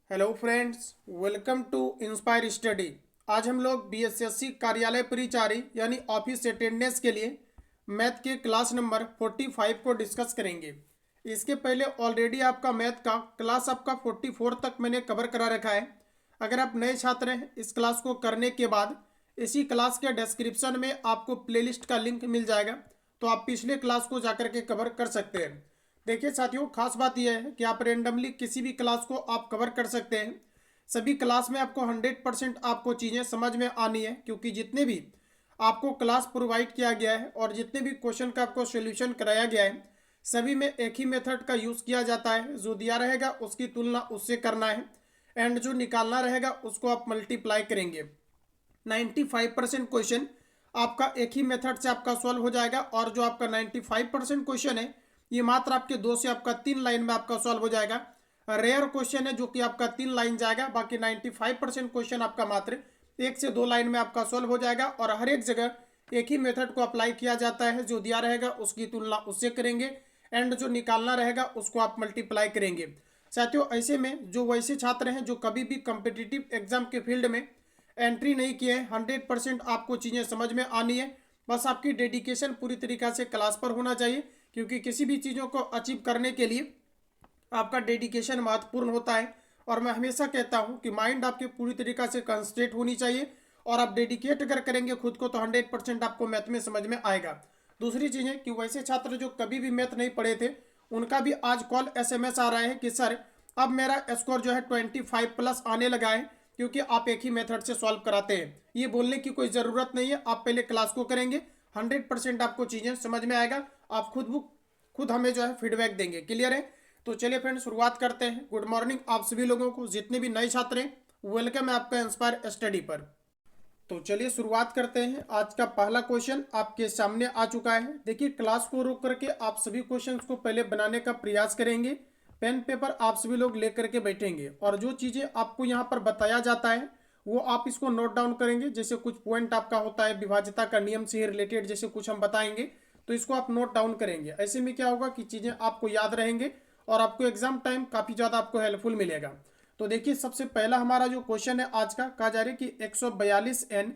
Hello friends, welcome to inspire study. आज हम लोग बीएसएससी कार्यालय परिचारी यानी ऑफिस अटेंडेंस के लिए मैथ के क्लास नंबर 45 को डिस्कस करेंगे। इसके पहले ऑलरेडी आपका मैथ का क्लास आपका 44 तक मैंने कवर करा रखा है। अगर आप नए छात्र हैं, इस क्लास को करने के बाद इसी क्लास के डिस्क्रिप्शन में आपको प्लेलिस्ट का लिंक मिल जाएगा, तो आप पिछले क्लास को जाकर के कवर कर सकते हैं। देखिए साथियों, खास बात यह है कि आप रेंडमली किसी भी क्लास को आप कवर कर सकते हैं। सभी क्लास में आपको 100% आपको चीज़ें समझ में आनी है, क्योंकि जितने भी आपको क्लास प्रोवाइड किया गया है और जितने भी क्वेश्चन का आपको सोल्यूशन कराया गया है, सभी में एक ही मेथड का यूज़ किया जाता है। जो दिया रहेगा उसकी तुलना उससे करना है, एंड जो निकालना रहेगा उसको आप मल्टीप्लाई करेंगे। 95% क्वेश्चन आपका एक ही मेथड से आपका सॉल्व हो जाएगा, और जो आपका 95% क्वेश्चन है ये मात्र आपके 2 से आपका 3 लाइन में आपका सॉल्व हो जाएगा। रेयर क्वेश्चन है जो कि आपका 3 लाइन जाएगा, बाकी 95% क्वेश्चन आपका मात्र 1 से 2 लाइन में आपका सॉल्व हो जाएगा। और हर एक जगह एक ही मेथड को अप्लाई किया जाता है। जो दिया रहेगा उसकी तुलना उससे करेंगे, एंड जो निकालना रहेगा उसको आप मल्टीप्लाई करेंगे। साथियों, ऐसे में जो वैसे छात्र हैं जो कभी भी कम्पिटिटिव एग्जाम के फील्ड में एंट्री नहीं किए हैं, 100% आपको चीज़ें समझ में आनी है। बस आपकी डेडिकेशन पूरी तरीक़ा से क्लास पर होना चाहिए, क्योंकि किसी भी चीज़ों को अचीव करने के लिए आपका डेडिकेशन महत्वपूर्ण होता है। और मैं हमेशा कहता हूं कि माइंड आपके पूरी तरीक़ा से कंसंट्रेट होनी चाहिए, और आप डेडिकेट अगर करेंगे खुद को तो 100% आपको मैथ में समझ में आएगा। दूसरी चीज़ है कि वैसे छात्र जो कभी भी मैथ नहीं पढ़े थे, उनका भी आज कॉल SMS आ रहा है कि सर अब मेरा स्कोर जो है 25+ आने लगा है, क्योंकि आप एक ही मेथड से सॉल्व कराते हैं। ये बोलने की कोई ज़रूरत नहीं है, आप पहले क्लास को करेंगे, 100% आपको चीज़ें समझ में आएगा। आप खुद हमें जो है फीडबैक देंगे। क्लियर है? तो चलिए फ्रेंड, शुरुआत करते हैं। गुड मॉर्निंग आप सभी लोगों को, जितने भी नए छात्र हैं, वेलकम है आपका इंस्पायर स्टडी पर। तो चलिए शुरुआत करते हैं। आज का पहला क्वेश्चन आपके सामने आ चुका है। देखिए, क्लास को रोक करके आप सभी क्वेश्चंस को पहले बनाने का प्रयास करेंगे। पेन पेपर आप सभी लोग लेकर के बैठेंगे, और जो चीज़ें आपको यहाँ पर बताया जाता है वो आप इसको नोट डाउन करेंगे। जैसे कुछ पॉइंट आपका होता है विभाज्यता का नियम से रिलेटेड, जैसे कुछ हम बताएंगे, तो इसको आप नोट डाउन करेंगे। ऐसे में क्या होगा कि चीज़ें आपको याद रहेंगे, और आपको एग्जाम टाइम काफ़ी ज़्यादा आपको हेल्पफुल मिलेगा। तो देखिए, सबसे पहला हमारा जो क्वेश्चन है आज का, कहा जा रहा है कि 142n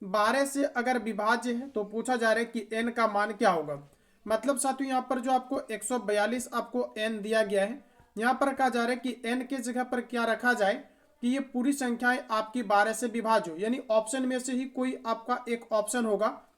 12 से अगर विभाज्य है तो पूछा जा रहा है कि n का मान क्या होगा। मतलब साथियों, यहाँ पर जो आपको 142 आपको n दिया गया है, यहाँ पर कहा जा रहा है कि n के जगह पर क्या रखा जाए कि ये पूरी संख्याएं आपकी 12 से विभाज्य हो। यानी ऑप्शन में से ही कोई आपका एक ऑप्शन होगा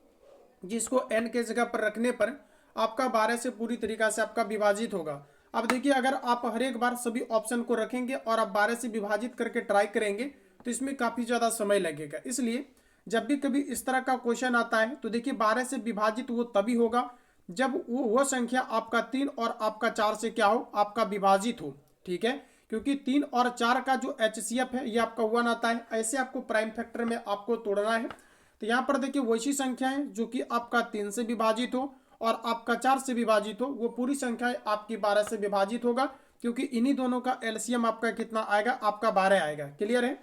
जिसको n के जगह पर रखने पर आपका 12 से पूरी तरीका से आपका विभाजित होगा। अब देखिए, अगर आप हर एक बार सभी ऑप्शन को रखेंगे और आप 12 से विभाजित करके ट्राई करेंगे तो इसमें काफ़ी ज़्यादा समय लगेगा। इसलिए जब भी कभी इस तरह का क्वेश्चन आता है तो देखिए, 12 से विभाजित वो तभी होगा जब वो संख्या आपका 3 और आपका 4 से क्या हो, आपका विभाजित हो। ठीक है, क्योंकि 3 और 4 का जो HCF है ये आपका 1 आता है। ऐसे आपको प्राइम फैक्टर में आपको तोड़ना है। तो यहाँ पर देखिए, वैसी संख्याएं जो कि आपका 3 से विभाजित हो और आपका 4 से विभाजित हो, वो पूरी संख्याएं आपकी 12 से विभाजित होगा, क्योंकि इन्हीं दोनों का LCM आपका कितना आएगा, आपका 12 आएगा। क्लियर है?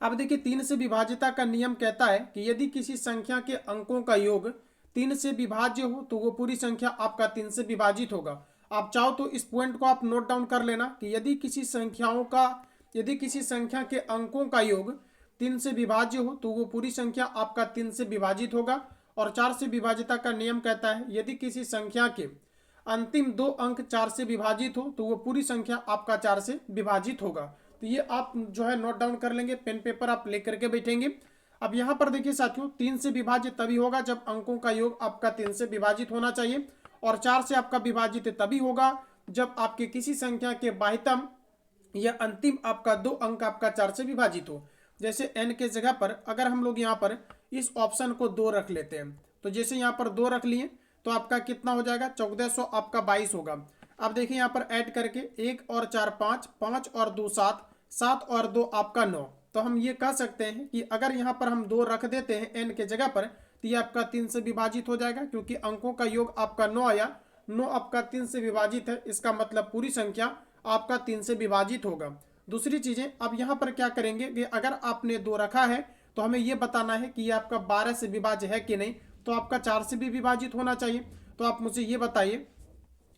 अब देखिए, 3 से विभाज्यता का नियम कहता है कि यदि किसी संख्या के अंकों का योग 3 से विभाज्य हो तो वो पूरी संख्या आपका 3 से विभाजित होगा। आप चाहो तो इस पॉइंट को आप नोट डाउन कर लेना कि यदि किसी संख्या के अंकों का योग 3 से विभाज्य हो तो वो पूरी संख्या आपका 3 से विभाजित होगा। और 4 से विभाज्यता का नियम कहता है यदि किसी संख्या के अंतिम 2 अंक 4 से विभाजित हो तो वो पूरी संख्या आपका 4 से विभाजित होगा। तो ये आप जो है नोट डाउन कर लेंगे, पेन पेपर आप लेकर के बैठेंगे। अब यहाँ पर देखिए साथियों, 3 से विभाजित तभी होगा जब अंकों का योग आपका 3 से विभाजित होना चाहिए, और 4 से आपका विभाजित तभी होगा जब आपके किसी संख्या के बाह्यतम या अंतिम आपका 2 अंक आपका 4 से विभाजित हो। जैसे n के जगह पर अगर हम लोग यहाँ पर इस ऑप्शन को 2 रख लेते हैं, तो जैसे यहाँ पर 2 रख लिए तो आपका कितना हो जाएगा, 1400 आपका 22 होगा। अब देखिए यहाँ पर ऐड करके 1 और 4 5, 5 और 2 7, 7 और 2 आपका 9। तो हम ये कह सकते हैं कि अगर यहाँ पर हम 2 रख देते हैं n के जगह पर तो ये आपका 3 से विभाजित हो जाएगा, क्योंकि अंकों का योग आपका 9 आया। 9 आपका 3 से विभाजित है, इसका मतलब पूरी संख्या आपका 3 से विभाजित होगा। दूसरी चीज़ें, अब यहाँ पर क्या करेंगे कि अगर आपने 2 रखा है तो हमें ये बताना है कि ये आपका 12 से विभाज्य है कि नहीं, तो आपका 4 से भी विभाजित होना चाहिए। तो आप मुझे ये बताइए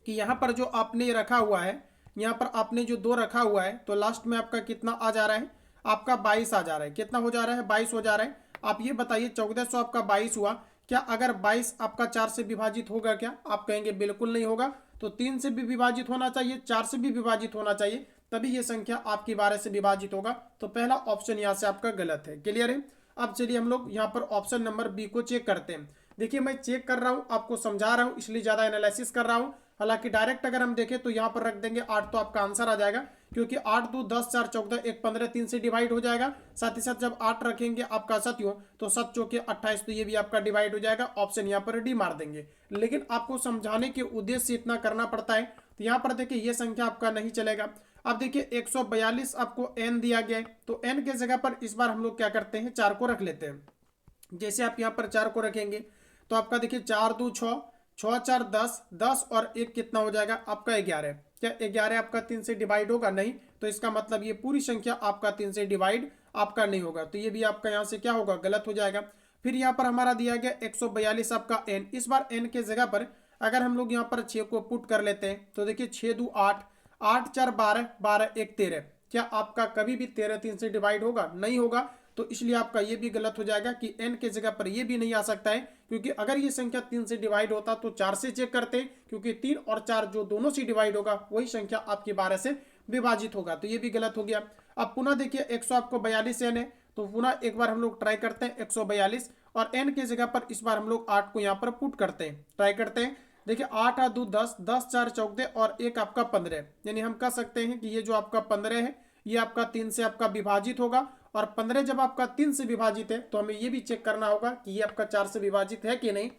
कि यहाँ पर जो आपने रखा हुआ है यहाँ पर आपने जो 2 रखा हुआ है तो लास्ट में आपका कितना आ जा रहा है, आपका 22 आ जा रहा है। कितना हो जा रहा है, 22 हो जा रहा है। आप ये बताइए 1400 आपका 22 हुआ, क्या अगर 22 आपका 4 से विभाजित होगा क्या? आप कहेंगे बिल्कुल नहीं होगा। तो 3 से भी विभाजित होना चाहिए, 4 से भी विभाजित होना चाहिए, तभी ये संख्या आपकी 12 से विभाजित होगा। तो पहला ऑप्शन यहाँ से आपका गलत है। क्लियर है? अब चलिए हम लोग यहाँ पर ऑप्शन नंबर बी को चेक करते हैं। देखिए मैं चेक कर रहा हूँ, आपको समझा रहा हूँ, इसलिए ज्यादा एनालिसिस कर रहा हूँ। हालांकि डायरेक्ट अगर हम देखें तो यहाँ पर रख देंगे 8 तो आपका आंसर आ जाएगा, क्योंकि 8 2 10 4 14 1 15 3 से डिवाइड हो जाएगा। साथ ही साथ जब 8 रखेंगे आपका सत्यों तो 7 चौके 28, तो ये भी आपका डिवाइड हो जाएगा। ऑप्शन यहाँ पर डी मार देंगे। लेकिन आपको समझाने के उद्देश्य से इतना करना पड़ता है। तो यहाँ पर देखिए ये संख्या आपका नहीं चलेगा। अब देखिए 142 आपको n दिया गया है, तो n के जगह पर इस बार हम लोग क्या करते हैं, 4 को रख लेते हैं। जैसे आप यहाँ पर 4 को रखेंगे तो आपका देखिए 4 2 6, 6 4 10, 10 और 1 कितना हो जाएगा आपका 11। क्या 11 आपका 3 से डिवाइड होगा? नहीं। तो इसका मतलब ये पूरी संख्या आपका 3 से डिवाइड आपका नहीं होगा, तो ये भी आपका यहाँ से क्या होगा, गलत हो जाएगा। फिर यहाँ पर हमारा दिया गया 142 आपका n। इस बार n के जगह पर अगर हम लोग यहाँ पर 6 को पुट कर लेते हैं तो देखिए 6 2 8, 8 4 12, 12 1 13। क्या आपका कभी भी 13 3 से डिवाइड होगा? नहीं होगा। तो इसलिए आपका ये भी गलत हो जाएगा कि n के जगह पर ये भी नहीं आ सकता है, क्योंकि अगर ये संख्या 3 से डिवाइड होता तो 4 से चेक करते, क्योंकि 3 और 4 जो दोनों से डिवाइड होगा वही संख्या आपकी 12 से विभाजित होगा, तो ये भी गलत हो गया। अब पुनः देखिए 142 n है, तो पुनः एक बार हम लोग ट्राई करते हैं 142, और n के जगह पर इस बार हम लोग 8 को यहाँ पर पुट करते हैं, ट्राई करते हैं। देखिए 8 8 2 10, 10 4 14 और 1 आपका 15, यानी हम कह सकते हैं कि ये जो आपका 15 है ये आपका 3 से आपका विभाजित होगा। और 15 जब आपका 3 से विभाजित है तो हमें ये भी चेक करना होगा कि ये आपका 4 से विभाजित है कि नहीं।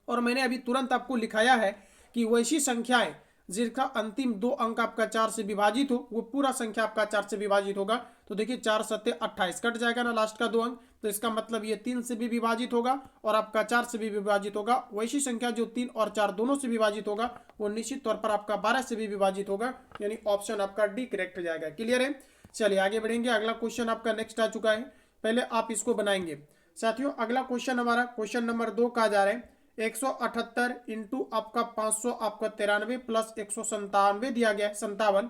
और मैंने अभी तुरंत आपको लिखाया है कि वैसी संख्याएं जिसका अंतिम 2 अंक आपका 4 से विभाजित हो वो पूरा संख्या आपका 4 से विभाजित होगा। तो देखिए 4 7 28 कट जाएगा ना लास्ट का 2 अंक, तो इसका मतलब ये 3 से भी विभाजित होगा और आपका 4 से भी विभाजित होगा। वैसी संख्या जो 3 और 4 दोनों से विभाजित होगा वो निश्चित तौर पर आपका 12 से भी विभाजित होगा, यानी ऑप्शन आपका डी करेक्ट हो जाएगा। क्लियर है? चलिए आगे बढ़ेंगे। अगला क्वेश्चन आपका नेक्स्ट आ चुका है, पहले आप इसको बनाएंगे। साथियों अगला क्वेश्चन हमारा क्वेश्चन नंबर 2 का जा रहा है 178 इंटू आपका 500 आपका 93 प्लस 197 दिया गया है 57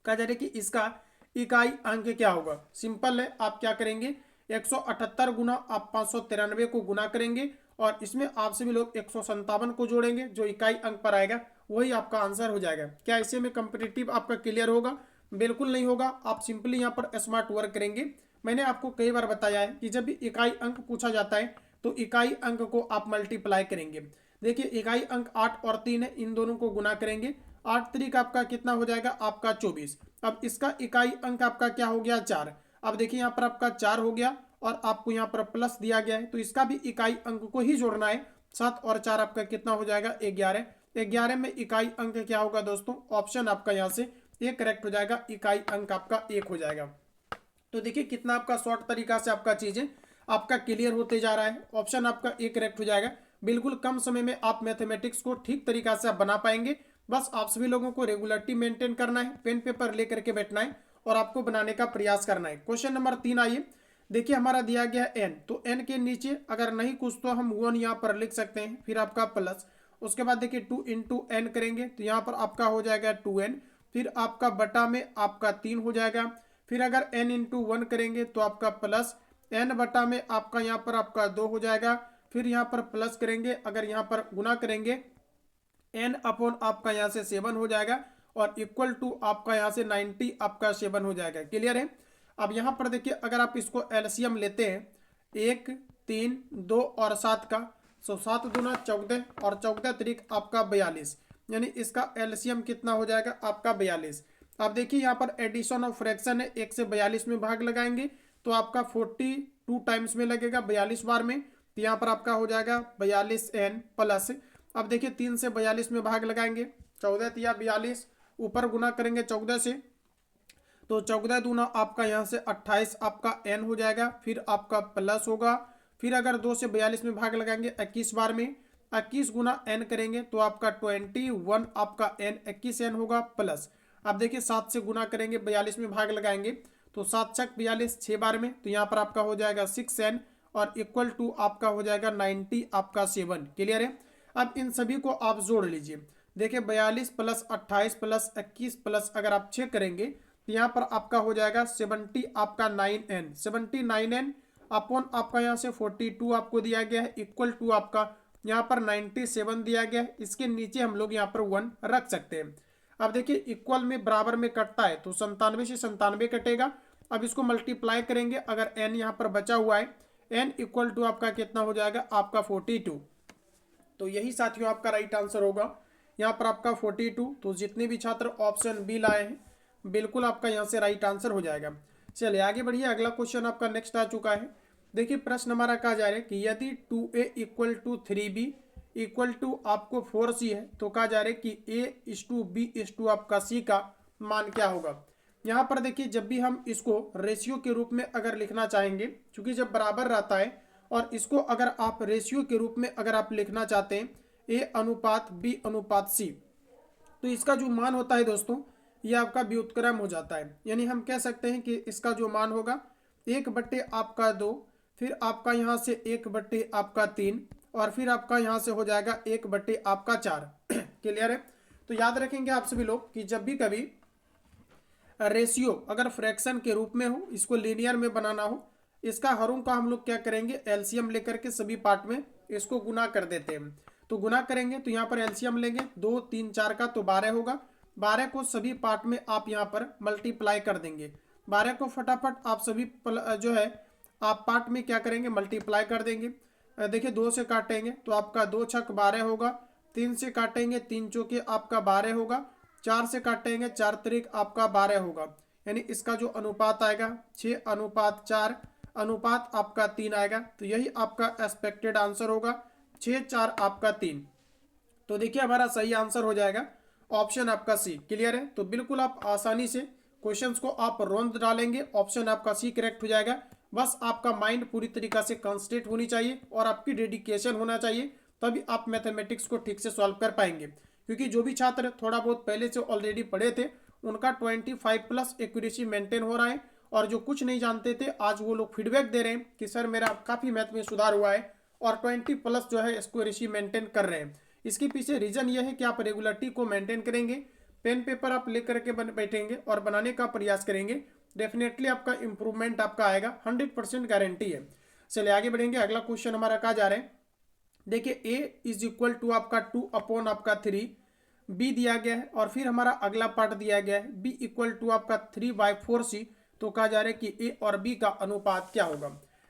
का जा रहा है कि इसका इकाई अंक क्या होगा। सिंपल है, आप क्या करेंगे 178 गुना आप 593 को गुना करेंगे और इसमें आप सभी लोग 197 को जोड़ेंगे, जो इकाई अंक पर आएगा वही आपका आंसर हो जाएगा। क्या ऐसे में कंपटीटिव आपका क्लियर होगा? बिल्कुल नहीं होगा। आप सिंपली यहाँ पर स्मार्ट वर्क करेंगे। मैंने आपको कई बार बताया है कि जब भी इकाई अंक पूछा जाता है तो इकाई अंक को आप मल्टीप्लाई करेंगे। देखिए इकाई अंक 8 और 3 है, इन दोनों को गुना करेंगे। 8 3 आपका कितना हो जाएगा आपका 24। अब इसका इकाई अंक आपका क्या हो गया 4। अब देखिए यहाँ पर आपका 4 हो गया और आपको यहाँ पर प्लस दिया गया है, तो इसका भी इकाई अंक को ही जोड़ना है। 7 और 4 आपका कितना हो जाएगा 11। 11 में इकाई अंक क्या होगा दोस्तों? ऑप्शन आपका यहाँ से एक करेक्ट हो जाएगा, इकाई अंक आपका 1 हो जाएगा। तो देखिए कितना आपका शॉर्ट तरीका से आपका चीजें आपका क्लियर होते जा रहा है। ऑप्शन आपका एक करेक्ट हो जाएगा। बिल्कुल कम समय में आप मैथमेटिक्स को ठीक तरीका से आप बना पाएंगे। बस आप सभी लोगों को रेगुलरिटी मेंटेन करना है, पेन पेपर लेकर के बैठना है और आपको बनाने का प्रयास करना है। क्वेश्चन नंबर 3 आइए। देखिए हमारा दिया गया n, तो n के नीचे अगर नहीं कुछ तो हम 1 यहाँ पर लिख सकते हैं, फिर आपका प्लस, उसके बाद देखिए 2 इंटू n करेंगे तो यहाँ पर आपका हो जाएगा 2n, फिर आपका बटा में आपका 3 हो जाएगा। फिर अगर n इंटू 1 करेंगे तो आपका प्लस n बटा में आपका यहाँ पर आपका 2 हो जाएगा। फिर यहाँ पर प्लस करेंगे, अगर यहाँ पर गुना करेंगे n अपॉन आपका यहाँ से 7 हो जाएगा और इक्वल टू आपका यहाँ से 90 आपका 7 हो जाएगा। क्लियर है? अब यहाँ पर देखिए अगर आप इसको एलसीएम लेते हैं 1 3 2 और 7 का, तो 7 दूना 14 और 14 तरीक आपका 42, यानी इसका एलसीएम कितना हो जाएगा आपका 42। अब देखिए यहाँ पर एडिशन ऑफ फ्रैक्शन है, 1 से 42 में भाग लगाएंगे तो आपका 42 टाइम्स में लगेगा 42 बार में, तो यहाँ पर आपका हो जाएगा 42n प्लस। अब देखिए 3 से 42 में भाग लगाएंगे, 14 या 42 ऊपर गुना करेंगे 14 से, तो 14 दूना आपका यहाँ से 28 आपका n हो जाएगा। फिर आपका प्लस होगा, फिर अगर 2 से 42 में भाग लगाएंगे 21 बार में, 21 गुना n करेंगे तो आपका 21 आपका n 21n होगा प्लस। अब देखिए 7 से गुना करेंगे 42 में भाग लगाएंगे तो 7 छक 42 6 बार में, तो यहाँ पर आपका हो जाएगा 6n और इक्वल टू आपका हो जाएगा 90 आपका 7। क्लियर है? अब इन सभी को आप जोड़ लीजिए, देखिए 42 प्लस 28 प्लस 21 प्लस अगर आप चेक करेंगे तो यहाँ पर आपका हो जाएगा 70 आपका 9n 79n अपॉन आपका यहाँ से 42 आपको दिया गया है इक्वल टू आपका यहाँ पर 97 दिया गया है। इसके नीचे हम लोग यहाँ पर 1 रख सकते हैं। अब देखिए इक्वल में बराबर में कटता है तो 97 से 97 कटेगा। अब इसको मल्टीप्लाई करेंगे, अगर n यहाँ पर बचा हुआ है n इक्वल टू आपका कितना हो जाएगा आपका 42। तो यही साथियों आपका राइट आंसर होगा यहाँ पर आपका 42। तो जितने भी छात्र ऑप्शन बी लाए हैं बिल्कुल आपका यहाँ से राइट आंसर हो जाएगा। चलिए आगे बढ़िए, अगला क्वेश्चन आपका नेक्स्ट आ चुका है। देखिए प्रश्न हमारा कहा जा रहा है कि यदि 2a equal to 3b equal to आपको 4c है तो कहा जा रहा है कि a:b:2 आपका c का मान क्या होगा। यहाँ पर देखिए जब भी हम इसको रेशियो के रूप में अगर लिखना चाहेंगे, क्योंकि जब बराबर रहता है और इसको अगर आप रेशियो के रूप में अगर आप लिखना चाहते हैं a:b:c, तो इसका जो मान होता है दोस्तों ये आपका व्युत्क्रम हो जाता है। यानी हम कह सकते हैं कि इसका जो मान होगा 1/2 आपका 2, फिर आपका यहाँ से 1/2 आपका 3 और फिर आपका यहाँ से हो जाएगा 1/2 आपका 4। क्लियर है। तो याद रखेंगे आप सभी लोग कि जब भी कभी रेशियो अगर फ्रैक्शन के रूप में हो, इसको लीनियर में बनाना हो, इसका हरों का हम लोग क्या करेंगे एलसीएम लेकर के सभी पार्ट में इसको गुना कर देते हैं। तो गुना करेंगे तो यहाँ पर एलसीएम लेंगे 2 3 4 का तो 12 होगा। 12 को सभी पार्ट में आप यहाँ पर मल्टीप्लाई कर देंगे। 12 को फटाफट आप सभी जो है आप पार्ट में क्या करेंगे मल्टीप्लाई कर देंगे। देखिए 2 से काटेंगे तो आपका 2 छक 12 होगा, 3 से काटेंगे 3 चौके आपका 12 होगा, 4 से काटेंगे 4 त्रिक आपका 12 होगा। यानी इसका जो अनुपात आएगा 6:4 अनुपात आपका 3 आएगा। तो यही आपका एक्सपेक्टेड आंसर होगा 6:4 आपका 3। तो देखिए हमारा सही आंसर हो जाएगा ऑप्शन आपका सी। क्लियर है। तो बिल्कुल आप आसानी से क्वेश्चंस को आप रोंद डालेंगे, ऑप्शन आपका सी करेक्ट हो जाएगा। बस आपका माइंड पूरी तरीका से कंसंट्रेट होनी चाहिए और आपकी डेडिकेशन होना चाहिए, तभी आप मैथमेटिक्स को ठीक से सॉल्व कर पाएंगे। क्योंकि जो भी छात्र थोड़ा बहुत पहले से ऑलरेडी पढ़े थे उनका 25+ एक्यूरेसी मेंटेन हो रहा है, और जो कुछ नहीं जानते थे आज वो लोग फीडबैक दे रहे हैं कि सर मेरा काफ़ी मैथ में सुधार हुआ है और 20+ जो है एक्यूरेसी मेंटेन कर रहे हैं। इसके पीछे रीजन ये है कि आप रेगुलरिटी को मेंटेन करेंगे, पेन पेपर आप लेकर के बैठेंगे और बनाने का प्रयास करेंगे, डेफिनेटली आपका इंप्रूवमेंट आपका आएगा, 100% गारंटी है। चलिए आगे बढ़ेंगे। अगला क्वेश्चन हमारा कहा जा रहा है, देखिए a इज इक्वल टू आपका 2 अपॉन आपका 3 b दिया गया है और फिर हमारा अगला पार्ट दिया गया है b इक्वल टू आपका 3/4c। तो कहा जा रहा है कि a और b का अनुपात क्या होगा।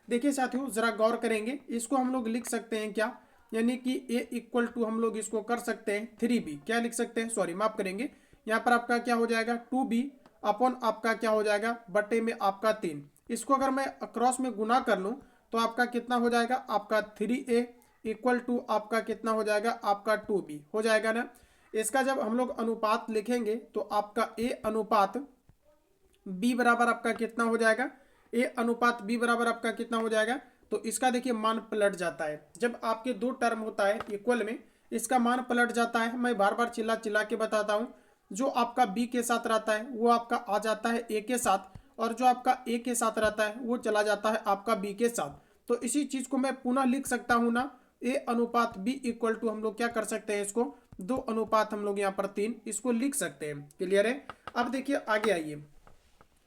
देखिए साथियों जरा गौर करेंगे, इसको हम लोग लिख सकते हैं क्या, यानी कि a इक्वल टू हम लोग इसको कर सकते हैं 3b, क्या लिख सकते हैं, सॉरी माफ करेंगे, यहाँ पर आपका क्या हो जाएगा 2b अपॉन आपका क्या हो जाएगा बटे में आपका 3। इसको अगर मैं क्रॉस में गुना कर लूँ तो आपका कितना हो जाएगा आपका 3a इक्वल टू आपका कितना हो जाएगा आपका 2b हो जाएगा ना। इसका जब हम लोग अनुपात लिखेंगे तो आपका a अनुपात b बराबर आपका कितना हो जाएगा, a अनुपात b बराबर आपका कितना हो जाएगा। तो इसका देखिए मान पलट जाता है, जब आपके दो टर्म होता है इक्वल में इसका मान पलट जाता है। मैं बार बार चिल्ला चिल्ला के बताता हूँ, जो आपका b के साथ रहता है वो आपका आ जाता है a के साथ, और जो आपका a के साथ रहता है वो चला जाता है आपका b के साथ। तो इसी चीज को मैं पुनः लिख सकता हूँ ना, a अनुपात b इक्वल टू हम लोग क्या कर सकते हैं, इसको 2 अनुपात हम लोग यहाँ पर 3 इसको लिख सकते हैं। क्लियर है। अब देखिए आगे आइए,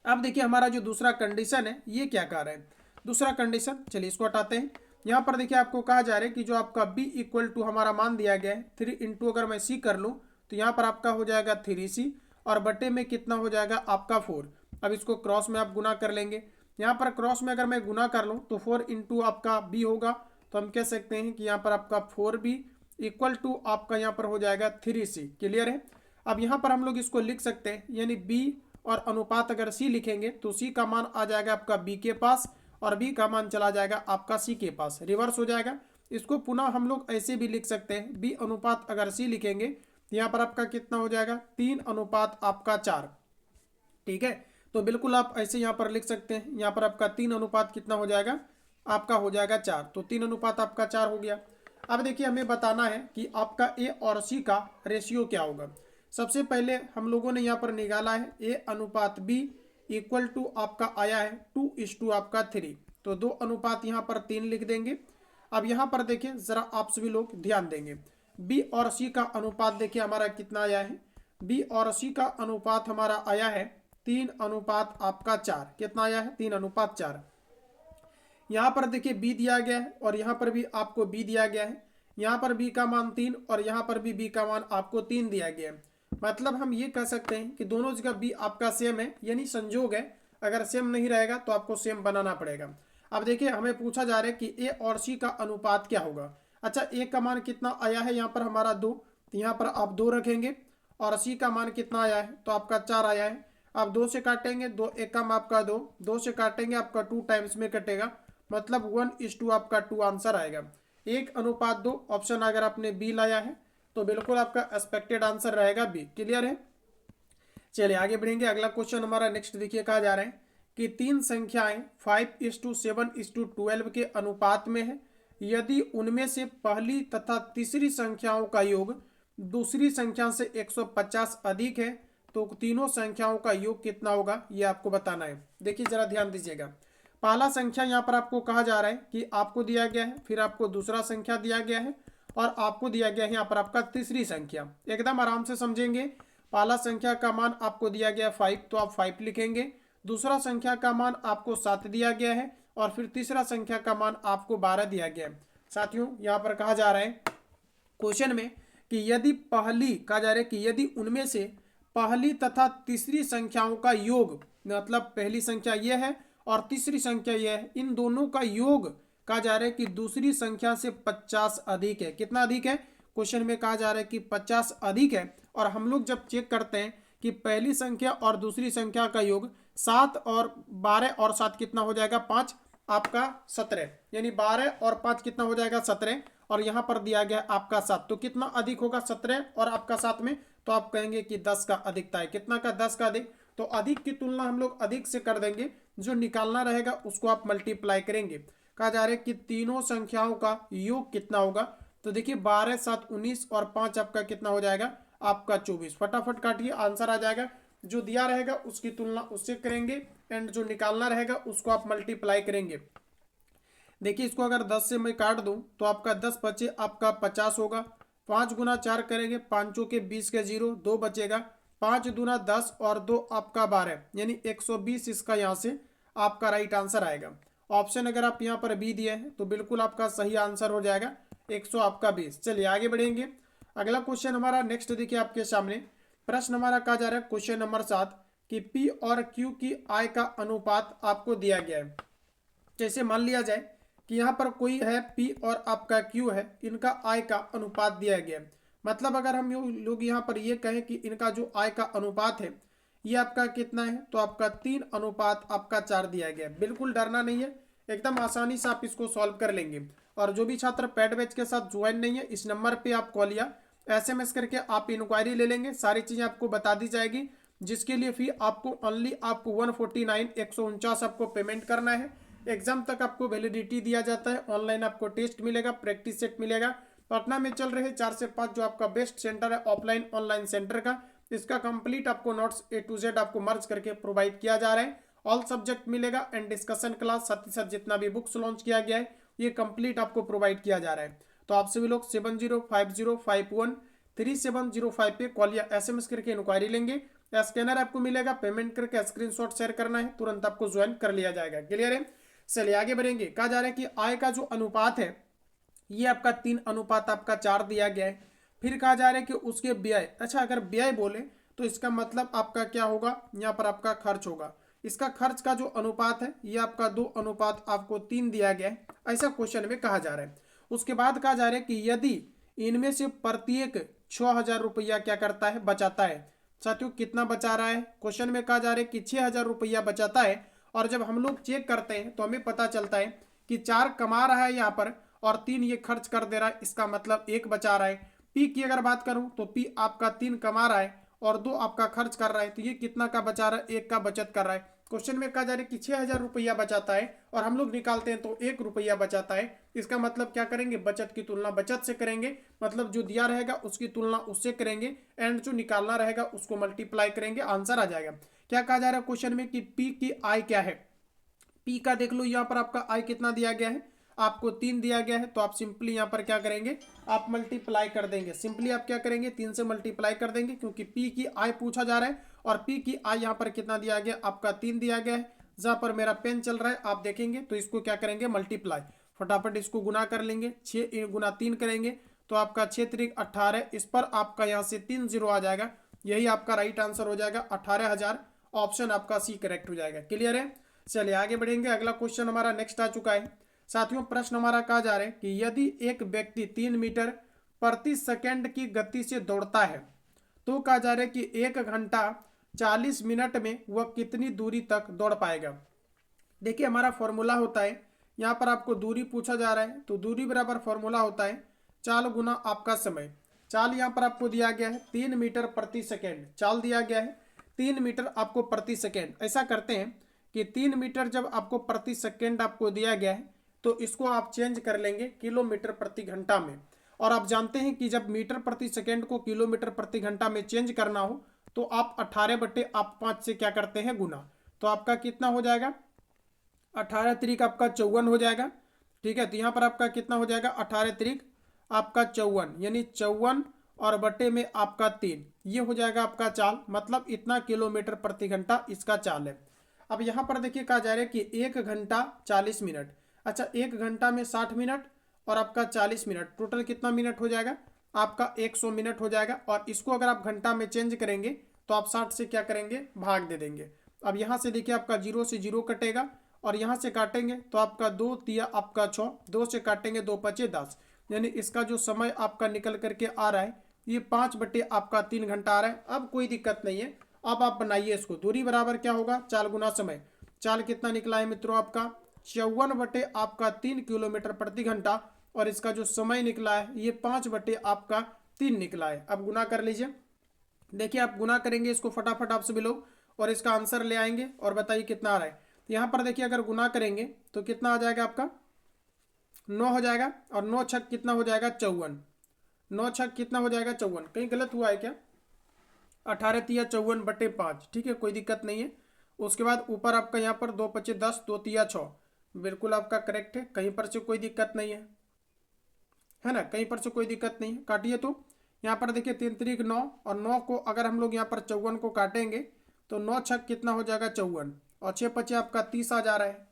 अब देखिए हमारा जो दूसरा कंडीशन है ये क्या कह रहा है। दूसरा कंडीशन चलिए इसको हटाते हैं। यहाँ पर देखिए आपको कहा जा रहा है कि जो आपका b इक्वल टू हमारा मान दिया गया है 3 इंटू अगर मैं c कर लूँ तो यहाँ पर आपका हो जाएगा 3c और बटे में कितना हो जाएगा आपका 4। अब इसको क्रॉस में आप गुना कर लेंगे, यहाँ पर क्रॉस में अगर मैं गुना कर लूँ तो 4 इंटू आपका b होगा, तो हम कह सकते हैं कि यहाँ पर आपका 4b इक्वल टू आपका यहाँ पर हो जाएगा 3c। क्लियर है। अब यहाँ पर हम लोग इसको लिख सकते हैं, यानी b और अनुपात अगर c लिखेंगे तो c का मान आ जाएगा आपका b के पास और b का मान चला जाएगा आपका c के पास, रिवर्स हो जाएगा। इसको पुनः हम लोग ऐसे भी लिख सकते हैं, b अनुपात अगर c लिखेंगे तो यहाँ पर आपका कितना हो जाएगा 3 अनुपात आपका 4। ठीक है। तो बिल्कुल आप ऐसे यहाँ पर लिख सकते हैं, यहाँ पर आपका 3 अनुपात कितना हो जाएगा आपका हो जाएगा 4, तो 3 अनुपात आपका 4 हो गया। अब देखिए हमें बताना है कि आपका a और c का रेशियो क्या होगा। सबसे पहले हम लोगों ने यहाँ पर निकाला है a अनुपात b इक्वल टू आपका आया है 2:2 आपका 3, तो 2 अनुपात यहाँ पर 3 लिख देंगे। अब यहाँ पर देखिए जरा आप सभी लोग ध्यान देंगे, बी और सी का अनुपात देखिए हमारा कितना आया है, बी और सी का अनुपात हमारा आया है 3:4। कितना आया है? 3:4। यहाँ पर देखिए बी दिया गया है और यहाँ पर भी आपको बी दिया गया है। यहाँ पर बी का मान 3 और यहाँ पर भी बी का मान आपको 3 दिया गया है। मतलब हम ये कह सकते हैं कि दोनों जगह बी आपका सेम है, यानी संयोग है। अगर सेम नहीं रहेगा तो आपको सेम बनाना पड़ेगा। अब देखिए हमें पूछा जा रहा है कि ए और सी का अनुपात क्या होगा। अच्छा, ए का मान कितना आया है यहाँ पर हमारा 2, तो यहाँ पर आप 2 रखेंगे। और सी का मान कितना आया है? तो आपका 4 आया है। आप 2 से काटेंगे, 2 एक कम आपका 2, 2 से काटेंगे आपका 2 टाइम्स में कटेगा, मतलब 1:2 आपका 2 आंसर आएगा। 1:2 ऑप्शन अगर आपने बी लाया है तो बिल्कुल आपका एक्सपेक्टेड आंसर रहेगा बी। क्लियर है? चलिए आगे बढ़ेंगे। अगला क्वेश्चन हमारा नेक्स्ट देखिए, कहा जा रहा है कि 3 संख्याएं 5:7:12 के अनुपात में है। यदि उनमें से पहली तथा तीसरी संख्याओं का योग दूसरी संख्या से 150 अधिक है तो तीनों संख्याओं का योग कितना होगा, ये आपको बताना है। देखिए जरा ध्यान दीजिएगा। पहला संख्या यहाँ पर आपको कहा जा रहा है कि आपको दिया गया है, फिर आपको दूसरा संख्या दिया गया है और आपको दिया गया है यहाँ पर आपका तीसरी संख्या। एकदम आराम से समझेंगे। पहला संख्या का मान आपको दिया गया 5, तो आप 5 लिखेंगे। दूसरा संख्या का मान आपको 7 दिया गया है और फिर तीसरा संख्या का मान आपको 12 दिया गया है। साथियों यहाँ पर कहा जा रहा है क्वेश्चन में कि यदि पहली, कहा जा रहा है कि यदि उनमें से पहली तथा तीसरी संख्याओं का योग, मतलब पहली संख्या यह है और तीसरी संख्या यह है, इन दोनों का योग कहा जा रहा है कि दूसरी संख्या से 50 अधिक है। कितना अधिक है? क्वेश्चन में कहा जा रहा है कि 50 अधिक है। और हम लोग जब चेक करते हैं कि पहली संख्या और दूसरी संख्या का योग 7 और 12 और 7 कितना हो जाएगा? 5 आपका 17, यानी 12 और 5 कितना हो जाएगा? 17। और यहाँ पर दिया गया आपका 7, तो कितना अधिक होगा 17 और आपका 7 में? तो आप कहेंगे कि 10 का अधिकता है। कितना का? 10 का अधिक। तो अधिक की तुलना हम लोग अधिक से कर देंगे, जो निकालना रहेगा उसको आप मल्टीप्लाई करेंगे। कहा जा रहा है कि तीनों संख्याओं का योग कितना होगा। तो देखिए 12 7 19 और 5 आपका कितना हो जाएगा? आपका 24। फटाफट काटिए, आंसर आ जाएगा। जो दिया रहेगा उसकी तुलना उससे करेंगे एंड जो निकालना रहेगा उसको आप मल्टीप्लाई करेंगे। देखिए इसको अगर 10 से मैं काट दूं तो आपका 10 बचे आपका 50 होगा। 5 गुना 4 करेंगे, 5 के 20 के 0, 2 बचेगा। 5 दूना 10 और 2 आपका 12, यानी 120 इसका यहाँ से आपका राइट आंसर आएगा। ऑप्शन अगर आप यहाँ पर बी दिए हैं तो बिल्कुल आपका सही आंसर हो जाएगा 100 आपका 20। चलिए आगे बढ़ेंगे। अगला क्वेश्चन हमारा नेक्स्ट देखिए आपके सामने। प्रश्न हमारा कहा जा रहा है क्वेश्चन नंबर 7 कि पी और क्यू की आय का अनुपात आपको दिया गया है। जैसे मान लिया जाए कि यहाँ पर कोई है पी और आपका क्यू है, इनका आय का अनुपात दिया गया है। मतलब अगर हम लोग यहाँ पर ये कहें कि इनका जो आय का अनुपात है ये आपका कितना है, तो आपका 3:4 दिया गया है। बिल्कुल डरना नहीं है, एकदम आसानी से आप इसको सॉल्व कर लेंगे। और जो भी छात्र पेड बैच के साथ ज्वाइन नहीं है, इस नंबर पे आप कॉल या SMS करके आप इंक्वायरी ले लेंगे, सारी चीज़ें आपको बता दी जाएगी। जिसके लिए फी आपको ओनली आपको 149 आपको पेमेंट करना है। एग्जाम तक आपको वैलिडिटी दिया जाता है। ऑनलाइन आपको टेस्ट मिलेगा, प्रैक्टिस सेट मिलेगा। पटना में चल रहे 4 से 5 जो आपका बेस्ट सेंटर है ऑफलाइन ऑनलाइन सेंटर का, इसका कंप्लीट आपको नोट्स A to Z आपको मर्ज करके प्रोवाइड किया जा रहा है। ऑल सब्जेक्ट मिलेगा एंड डिस्कशन क्लास, साथ ही साथ जितना भी बुक्स लॉन्च किया गया है ये कंप्लीट आपको प्रोवाइड किया जा रहा है। तो आप सभी लोग 7050513705 पे कॉल या SMS करके इंक्वायरी लेंगे। स्कैनर आपको मिलेगा, पेमेंट करके स्क्रीनशॉट शेयर करना है, तुरंत आपको ज्वाइन कर लिया जाएगा। क्लियर है? चलिए आगे बढ़ेंगे। कहा जा रहा है कि आय का जो अनुपात है ये आपका 3:4 दिया गया है। फिर कहा जा रहा है कि उसके व्यय, अच्छा अगर व्यय बोले तो इसका मतलब आपका क्या होगा, यहाँ पर आपका खर्च होगा। इसका खर्च का जो अनुपात है ये आपका 2:3 दिया गया है, ऐसा क्वेश्चन में कहा जा रहा है। उसके बाद कहा जा रहा है कि यदि इनमें से प्रत्येक 6000 रुपया क्या करता है, बचाता है। साथियों कितना बचा रहा है? क्वेश्चन में कहा जा रहा है कि 6000 रुपया बचाता है। और जब हम लोग चेक करते हैं तो हमें पता चलता है कि 4 कमा रहा है यहाँ पर और 3 ये खर्च कर दे रहा है, इसका मतलब 1 बचा रहा है। पी की अगर बात करूं तो पी आपका 3 कमा रहा है और 2 आपका खर्च कर रहा है, तो ये कितना का बचा रहा है? 1 का बचत कर रहा है। क्वेश्चन में कहा जा रहा है कि 6000 रुपया बचाता है और हम लोग निकालते हैं तो 1 रुपया बचाता है। इसका मतलब क्या करेंगे? बचत की तुलना बचत से करेंगे, मतलब जो दिया रहेगा उसकी तुलना उससे करेंगे एंड जो निकालना रहेगा उसको मल्टीप्लाई करेंगे, आंसर आ जाएगा। क्या कहा जा रहा है क्वेश्चन में कि पी की आय क्या है। पी का देख लो यहाँ पर आपका आय कितना दिया गया है, आपको 3 दिया गया है, तो आप सिंपली यहाँ पर क्या करेंगे, आप मल्टीप्लाई कर देंगे। सिंपली आप क्या करेंगे, 3 से मल्टीप्लाई कर देंगे, क्योंकि पी की आई पूछा जा रहा है और पी की आई यहाँ पर कितना दिया गया, आपका 3 दिया गया है। जहाँ पर मेरा पेन चल रहा है आप देखेंगे, तो इसको क्या करेंगे, मल्टीप्लाई, फटाफट इसको गुना कर लेंगे। 6 गुना 3 करेंगे तो आपका 6 त्रिक 18, इस पर आपका यहाँ से 3 0 आ जाएगा, यही आपका राइट आंसर हो जाएगा 18,000। ऑप्शन आपका सी करेक्ट हो जाएगा। क्लियर है। चलिए आगे बढ़ेंगे। अगला क्वेश्चन हमारा नेक्स्ट आ चुका है साथियों। प्रश्न हमारा कहा जा रहा है कि यदि एक व्यक्ति 3 मीटर प्रति सेकंड की गति से दौड़ता है तो कहा जा रहा है कि 1 घंटा 40 मिनट में वह कितनी दूरी तक दौड़ पाएगा। देखिए हमारा फॉर्मूला होता है, यहाँ पर आपको दूरी पूछा जा रहा है, तो दूरी बराबर फॉर्मूला होता है चाल गुना आपका समय। चाल यहाँ पर आपको दिया गया है 3 मीटर प्रति सेकेंड, चाल दिया गया है 3 मीटर आपको प्रति सेकेंड। ऐसा करते हैं कि 3 मीटर जब आपको प्रति सेकेंड आपको दिया गया है तो इसको आप चेंज कर लेंगे किलोमीटर प्रति घंटा में। और आप जानते हैं कि जब मीटर प्रति सेकेंड को किलोमीटर प्रति घंटा में चेंज करना हो तो आप 18/5 से क्या करते हैं, गुना। तो आपका कितना हो जाएगा, 18 त्रिक आपका 54 हो जाएगा। ठीक है, तो यहाँ पर आपका कितना हो जाएगा, 18 त्रिक आपका 54, यानी 54 और बटे में आपका 3, ये हो जाएगा आपका चाल, मतलब इतना किलोमीटर प्रति घंटा इसका चाल है। अब यहाँ पर देखिए कहा जा रहा है कि 1 घंटा 40 मिनट। अच्छा, 1 घंटा में 60 मिनट और आपका 40 मिनट, टोटल कितना मिनट हो जाएगा, आपका 100 मिनट हो जाएगा। और इसको अगर आप घंटा में चेंज करेंगे तो आप 60 से क्या करेंगे, भाग दे देंगे। अब यहाँ से देखिए आपका 0 से 0 कटेगा और यहाँ से काटेंगे तो आपका 2 तिया आपका 6, 2 से काटेंगे 2 पचे 10, यानी इसका जो समय आपका निकल करके आ रहा है ये 5/3 घंटा आ रहा है। अब कोई दिक्कत नहीं है, अब आप बनाइए इसको। दूरी बराबर क्या होगा, चाल गुना समय। चाल कितना निकला है मित्रों, आपका 54/3 किलोमीटर प्रति घंटा, और इसका जो समय निकला है ये 5/3 निकला है। अब गुना कर लीजिए। देखिए आप गुना करेंगे इसको फटाफट आप सभी लोग और इसका आंसर ले आएंगे और बताइए कितना आ रहा है। यहाँ पर देखिए अगर गुना करेंगे तो कितना आ जाएगा, आपका 9 हो जाएगा, और 9 छक कितना हो जाएगा, 54। 9 छक कितना हो जाएगा, 54। कहीं गलत हुआ है क्या, 18 तिया 54/5। ठीक है, कोई दिक्कत नहीं है। उसके बाद ऊपर आपका यहाँ पर 2 पचे 10, 2 तिया 6, बिल्कुल आपका करेक्ट है, कहीं पर से कोई दिक्कत नहीं है ना, कहीं पर से कोई दिक्कत नहीं है। काटिए तो यहाँ पर देखिए 3 त्रिक 9, और 9 को अगर हम लोग यहाँ पर 54 को काटेंगे तो 9 छक कितना हो जाएगा, 54, और 6 पचे आपका 30 आ जा रहा है।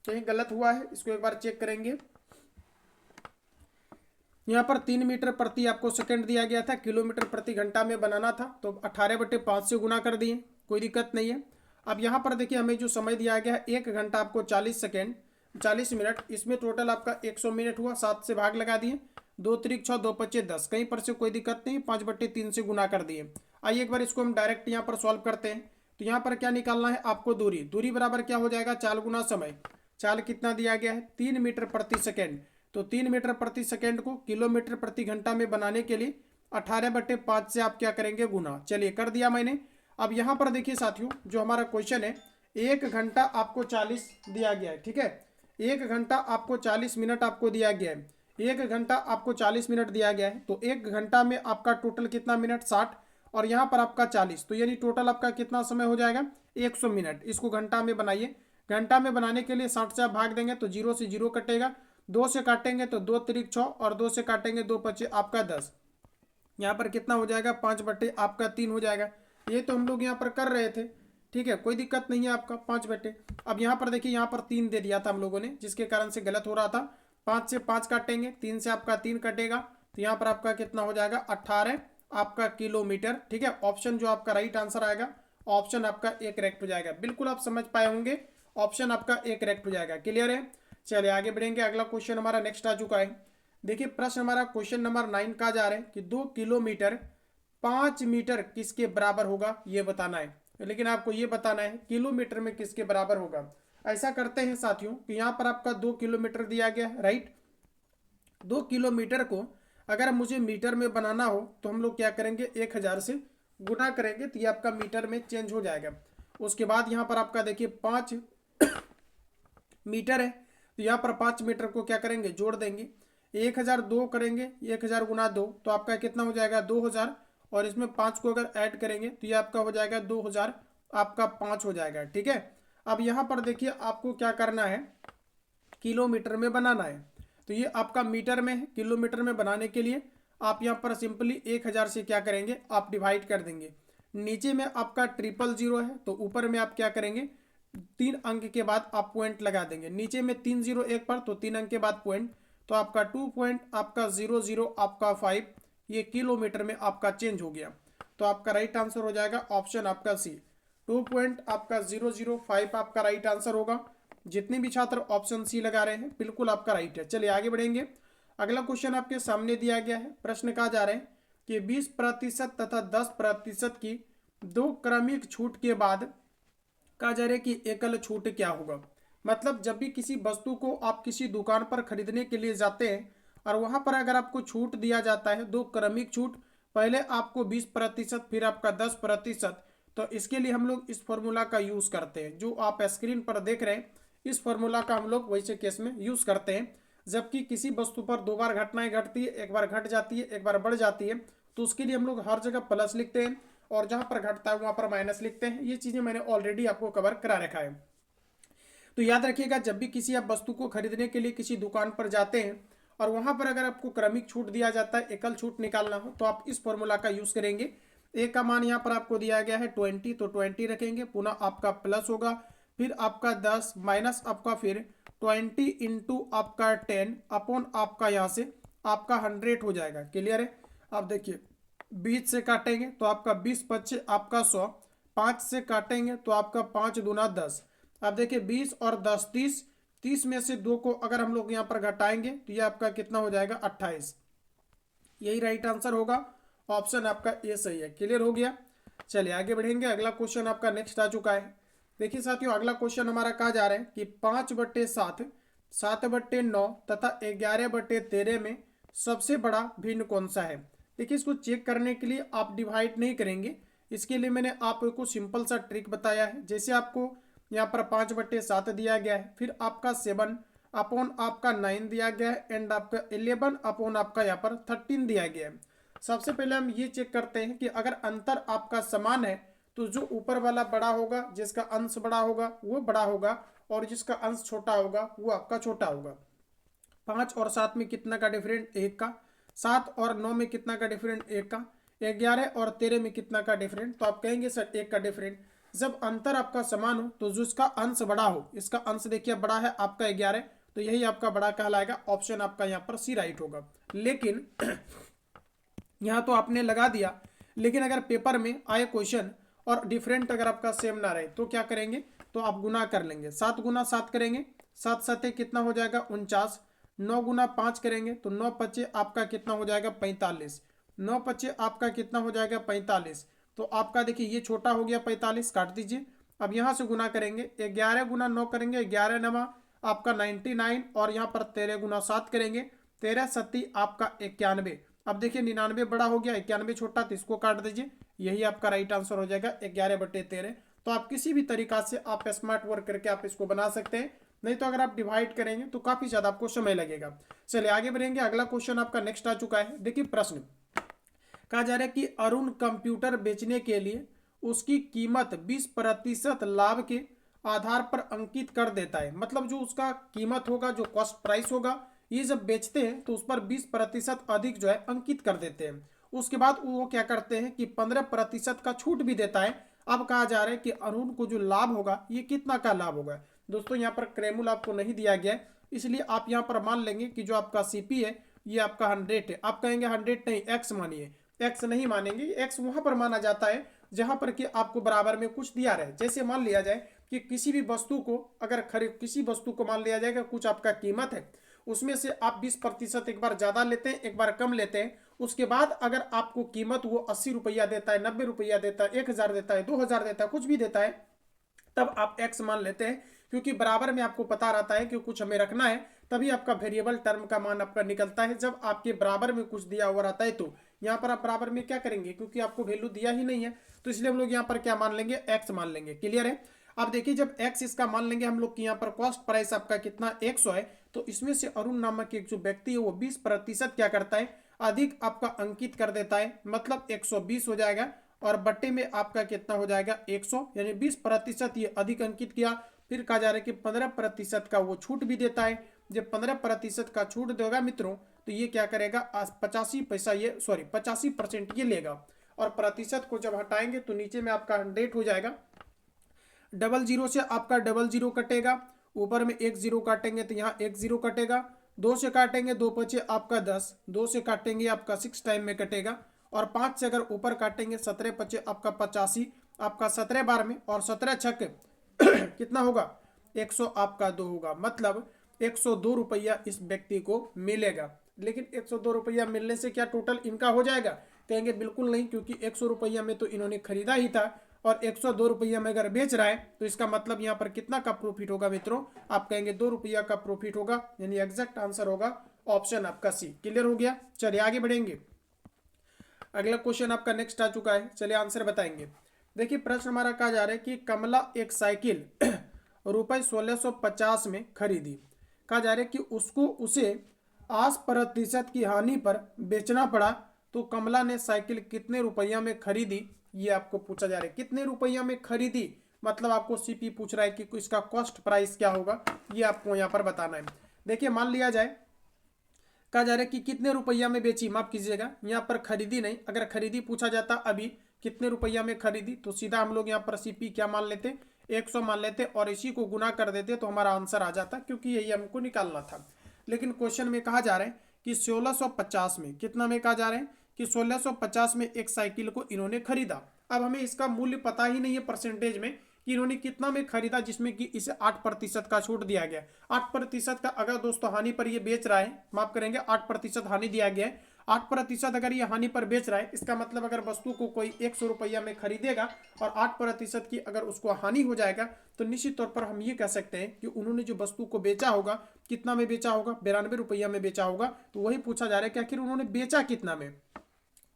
कहीं गलत हुआ है, इसको एक बार चेक करेंगे। यहाँ पर 3 मीटर प्रति आपको सेकंड दिया गया था, किलोमीटर प्रति घंटा में बनाना था, तो 18/5 से गुना कर दिए, कोई दिक्कत नहीं है। अब यहाँ पर देखिए हमें जो समय दिया गया है 1 घंटा आपको 40 सेकेंड 40 मिनट, इसमें टोटल आपका 100 मिनट हुआ, 7 से भाग लगा दिए, 2 त्रिक 6, 2 पचे 10, कहीं पर से कोई दिक्कत नहीं, 5/3 से गुना कर दिए। आइए एक बार इसको हम डायरेक्ट यहाँ पर सॉल्व करते हैं। तो यहाँ पर क्या निकालना है आपको, दूरी। दूरी बराबर क्या हो जाएगा, चाल गुना समय। चाल कितना दिया गया है, 3 मीटर प्रति सेकेंड, तो 3 मीटर प्रति सेकेंड को किलोमीटर प्रति घंटा में बनाने के लिए 18/5 से आप क्या करेंगे, गुना। चलिए कर दिया मैंने। अब यहाँ पर देखिए साथियों, जो हमारा क्वेश्चन है 1 घंटा आपको 40 दिया गया है। ठीक है, 1 घंटा आपको 40 मिनट आपको दिया गया है, 1 घंटा आपको 40 मिनट दिया गया है, तो 1 घंटा में आपका टोटल कितना मिनट, 60, और यहाँ पर आपका 40, तो यानी टोटल आपका कितना समय हो जाएगा, 100 मिनट। इसको घंटा में बनाइए। घंटा में बनाने के लिए 60 से आप भाग देंगे तो 0 से 0 कटेगा, 2 से काटेंगे तो 2 त्रिक 6, और 2 से काटेंगे 2 पचे आपका 10, यहाँ पर कितना हो जाएगा, 5/3 हो जाएगा। ये तो हम लोग यहाँ पर कर रहे थे। ठीक है, कोई दिक्कत नहीं है, आपका 5 अब यहाँ पर देखिए यहाँ पर 3 दे दिया था हम लोगों ने, जिसके कारण से गलत हो रहा था। 5 से 5 काटेंगे, 3 से आपका 3 कटेगा, तो यहाँ पर आपका कितना हो जाएगा, 18 आपका किलोमीटर। ठीक है, ऑप्शन जो आपका राइट आंसर आएगा, ऑप्शन आपका एक करेक्ट हो जाएगा। बिल्कुल आप समझ पाए होंगे, ऑप्शन आपका एक करेक्ट हो जाएगा। क्लियर है। चलिए आगे बढ़ेंगे। अगला क्वेश्चन हमारा नेक्स्ट आ चुका है। देखिए प्रश्न हमारा क्वेश्चन नंबर 9 का जा रहा है कि 2 किलोमीटर 5 मीटर किसके बराबर होगा, ये बताना है। लेकिन आपको ये बताना है किलोमीटर में किसके बराबर होगा। ऐसा करते हैं साथियों कि यहाँ पर आपका 2 किलोमीटर दिया गया है, राइट। 2 किलोमीटर को अगर मुझे मीटर में बनाना हो तो हम लोग क्या करेंगे, 1000 से गुना करेंगे, तो ये आपका मीटर में चेंज हो जाएगा। उसके बाद यहाँ पर आपका देखिए 5 मीटर है, तो यहाँ पर 5 मीटर को क्या करेंगे, जोड़ देंगे। 1000 2 करेंगे, 1000 गुना 2, तो आपका कितना हो जाएगा, 2000, और इसमें 5 को अगर ऐड करेंगे तो ये आपका हो जाएगा 2000 आपका 5 हो जाएगा। ठीक है, अब यहाँ पर देखिए आपको क्या करना है, किलोमीटर में बनाना है। तो ये आपका मीटर में है, किलोमीटर में बनाने के लिए आप यहाँ पर सिंपली 1000 से क्या करेंगे, आप डिवाइड कर देंगे। नीचे में आपका 000 है तो ऊपर में आप क्या करेंगे, 3 अंक के बाद आप पॉइंट लगा देंगे। नीचे में 301 पर तो 3 अंक के बाद पॉइंट, तो आपका 2.00 आपका 5 ये किलोमीटर में आपका चेंज हो गया। तो आपका राइट आंसर हो जाएगा ऑप्शन आपका सी, 2.005 आपका राइट आंसर होगा। जितने भी छात्र ऑप्शन सी लगा रहे हैं बिल्कुल आपका राइट है। चलिए आगे बढ़ेंगे। अगला क्वेश्चन आपके सामने दिया गया है। प्रश्न कहा जा रहा है कि 20% तथा 10% की दो क्रमिक छूट के बाद कहा जा रहा है कि एकल छूट क्या होगा। मतलब जब भी किसी वस्तु को आप किसी दुकान पर खरीदने के लिए जाते हैं और वहां पर अगर आपको छूट दिया जाता है, दो क्रमिक छूट, पहले आपको 20% फिर आपका 10%, तो इसके लिए हम लोग इस फॉर्मूला का यूज करते हैं जो आप स्क्रीन पर देख रहे हैं। इस फॉर्मूला का हम लोग वैसे केस में यूज करते हैं जबकि किसी वस्तु पर दो बार घटनाएं घटती है, एक बार घट जाती है एक बार बढ़ जाती है, तो उसके लिए हम लोग हर जगह प्लस लिखते हैं और जहां पर घटता है वहां पर माइनस लिखते हैं। ये चीजें मैंने ऑलरेडी आपको कवर करा रखा है। तो याद रखिएगा जब भी किसी आप वस्तु को खरीदने के लिए किसी दुकान पर जाते हैं और वहां पर अगर आपको क्रमिक छूट दिया जाता है, एकल छूट निकालना हो, तो आप इस फॉर्मूला का यूज करेंगे। ए का मान यहाँ पर आपको दिया गया है 20, तो 20 रखेंगे, पुनः आपका प्लस होगा, फिर आपका 10 माइनस आपका फिर 20 इंटू आपका 10 अपॉन आपका यहाँ से आपका 100 हो जाएगा। क्लियर है। अब देखिए 20 से काटेंगे तो आपका 20 पच्चे आपका 100, 5 से काटेंगे तो आपका 5 दूना 10। अब देखिए 20 और 10 30, 30 में से 2 को अगर हम लोग यहाँ पर घटाएंगे तो ये आपका कितना हो जाएगा 28। यही राइट आंसर होगा, ऑप्शन आपका ए सही है। क्लियर हो गया। चलिए आगे बढ़ेंगे। अगला क्वेश्चन आपका नेक्स्ट आ चुका है। देखिए साथियों अगला क्वेश्चन हमारा कहा जा रहा है कि 5/7, 7/9 तथा 11/13 में सबसे बड़ा भिन्न कौन सा है। देखिए इसको चेक करने के लिए आप डिवाइड नहीं करेंगे, इसके लिए मैंने आपको सिंपल सा ट्रिक बताया है। जैसे आपको यहाँ पर 5/7 दिया गया है, फिर आपका 7 अपॉन आपका 9 दिया गया है एंड आपका 11 अपॉन आपका यहाँ पर 13 दिया गया है। सबसे पहले हम ये चेक करते हैं कि अगर अंतर आपका समान है तो जो ऊपर वाला बड़ा होगा, जिसका अंश बड़ा होगा वो बड़ा होगा और जिसका अंश छोटा होगा वो आपका छोटा होगा। 5 और 7 में कितना का डिफरेंट, 1 का। 7 और 9 में कितना का डिफरेंट, 1 का। 11 और 13 में कितना का डिफरेंट, तो आप कहेंगे सर 1 का डिफरेंट। जब अंतर आपका समान हो तो जो इसका अंश बड़ा हो, इसका अंश देखिए बड़ा है आपका 11, तो यही आपका बड़ा कहलाएगा। ऑप्शन आपका यहाँ पर सी राइट होगा। लेकिन यहाँ तो आपने लगा दिया, लेकिन अगर पेपर में आए क्वेश्चन और डिफरेंट अगर आपका सेम ना रहे तो क्या करेंगे, तो आप गुना कर लेंगे। 7 गुना 7 करेंगे, 7 7 कितना हो जाएगा 49। 9 गुना 5 करेंगे तो 9 पच्चे आपका कितना हो जाएगा 45। 9 पच्चे आपका कितना हो जाएगा 45। तो आपका देखिए ये छोटा हो गया 45, काट दीजिए। अब यहाँ से गुना करेंगे, 11 गुना 9 करेंगे, 11 9 आपका 99 और यहाँ पर 13 गुना 7 करेंगे, 13 7 आपका 91। अब देखिए 99 बड़ा हो गया, 91 छोटा, तो इसको काट दीजिए। यही आपका राइट आंसर हो जाएगा 11/13। तो आप किसी भी तरीका से आप स्मार्ट वर्क करके आप इसको बना सकते हैं, नहीं तो अगर आप डिवाइड करेंगे तो काफी ज्यादा आपको समय लगेगा। चलिए आगे बढ़ेंगे। अगला क्वेश्चन आपका नेक्स्ट आ चुका है। देखिए प्रश्न कहा जा रहा है कि अरुण कंप्यूटर बेचने के लिए उसकी कीमत 20% लाभ के आधार पर अंकित कर देता है। मतलब जो उसका कीमत होगा, जो कॉस्ट प्राइस होगा, ये जब बेचते हैं तो उस पर 20% अधिक जो है अंकित कर देते हैं। उसके बाद वो क्या करते हैं कि 15% का छूट भी देता है। अब कहा जा रहा है कि अरुण को जो लाभ होगा ये कितना का लाभ होगा। दोस्तों यहाँ पर क्रेमुल आपको नहीं दिया गया है, इसलिए आप यहाँ पर मान लेंगे कि जो आपका सीपी है ये आपका 100 है। आप कहेंगे 100 नहीं, एक्स मानिए। एक्स नहीं मानेंगे, एक्स वहां पर माना जाता है जहां पर कि आपको बराबर में कुछ दिया रहे। जैसे मान लिया जाए कि किसी भी वस्तु को अगर किसी वस्तु को मान लिया जाएगा कुछ आपका कीमत है, उसमें से आप 20% एक बार ज्यादा लेते हैं, एक बार कम लेते हैं। उसके बाद अगर आपको कीमत वो 80 रुपया देता है, 90 रुपया देता है, 1000 देता है, 2000 देता है, कुछ भी देता है, तब आप एक्स मान लेते हैं। क्योंकि बराबर में आपको पता रहता है कि कुछ हमें रखना है, तभी आपका वेरिएबल टर्म का मान आपका निकलता है। जब आपके बराबर में कुछ दिया हुआ रहता है तो यहाँ पर आप बराबर में क्या करेंगे, क्योंकि आपको वैल्यू दिया ही नहीं है, तो इसलिए हम लोग यहाँ पर क्या मान लेंगे, एक्स मान लेंगे। क्लियर है। अब देखिए जब एक्स इसका मान लेंगे हम लोग कि यहाँ पर कॉस्ट प्राइस आपका कितना 100 है, तो इसमें से अरुण नामक एक जो व्यक्ति है वो 20% क्या करता है, अधिक आपका अंकित कर देता है। मतलब 120 हो जाएगा और बट्टे में आपका कितना हो जाएगा 100, यानी 20% ये अधिक अंकित किया। फिर कहा जा रहा है कि 15% का वो छूट भी देता है। जब 15% का छूट देगा मित्रों तो ये क्या करेगा 85 पैसा ये 85% ये लेगा। और प्रतिशत को जब हटाएंगे तो नीचे में आपका 100 हो जाएगा। 00 से आपका 00 कटेगा, ऊपर में 10 काटेंगे तो यहाँ 10 कटेगा। 2 से काटेंगे 2 बचे आपका 10, 2 से काटेंगे आपका 6 टाइम में कटेगा। और 5 से अगर ऊपर काटेंगे 17 बचे आपका 85, आपका 17 बार में, और 17 छक्के कितना होगा 100 आपका 2 होगा। मतलब 102 रुपया इस व्यक्ति को मिलेगा। लेकिन 102 रुपया मिलने से क्या टोटल इनका हो जाएगा? कहेंगे बिल्कुल नहीं, क्योंकि 100 रुपया में तो इन्होंने खरीदा ही था और 102 रुपया में अगर बेच रहा है तो इसका मतलब यहाँ पर कितना का प्रॉफिट होगा मित्रों? आप कहेंगे 2 रुपया का प्रॉफिट होगा, यानी एग्जैक्ट आंसर होगा ऑप्शन आपका सी। क्लियर हो गया? चलिए आगे बढ़ेंगे। अगला क्वेश्चन आपका नेक्स्ट आ चुका है, चलिए आंसर बताएंगे। देखिए प्रश्न हमारा कहा जा रहा है कि कमला एक साइकिल रुपए 1650 में खरीदी। कहा जा रहा है कि उसको उसे 8% की हानि पर बेचना पड़ा, तो कमला ने साइकिल कितने रुपया में खरीदी, ये आपको पूछा जा रहा है। कितने रुपया में खरीदी मतलब आपको सीपी पूछ रहा है कि इसका कॉस्ट प्राइस क्या होगा, ये आपको यहाँ पर बताना है। देखिए मान लिया जाए, कहा जा रहा है कि कितने रुपया में बेची, माफ कीजिएगा यहाँ पर खरीदी नहीं, अगर खरीदी पूछा जाता अभी कितने रुपया में खरीदी तो सीधा हम लोग यहाँ पर सीपी क्या मान लेते 100 मान लेते और इसी को गुना कर देते तो हमारा आंसर आ जाता, क्योंकि यही हमको निकालना था। लेकिन क्वेश्चन में कहा जा रहा है कि 1650 में, कितना में कहा जा रहा है कि 1650 में एक साइकिल को इन्होंने खरीदा। अब हमें इसका मूल्य पता ही नहीं है परसेंटेज में कि इन्होंने कितना में खरीदा, जिसमें कि इसे 8% का छूट दिया गया। 8% का अगर दोस्तों हानि पर ये बेच रहा है, माफ करेंगे 8% हानि दिया गया है। 8% अगर ये हानि पर बेच रहा है, इसका मतलब अगर वस्तु को कोई 100 रुपया में खरीदेगा और 8% की अगर उसको हानि हो जाएगा तो निश्चित तौर पर हम ये कह सकते हैं कि उन्होंने जो वस्तु को बेचा होगा, कितना में बेचा होगा 92 रुपया में बेचा होगा। तो वही पूछा जा रहा है कि आखिर उन्होंने बेचा कितना में।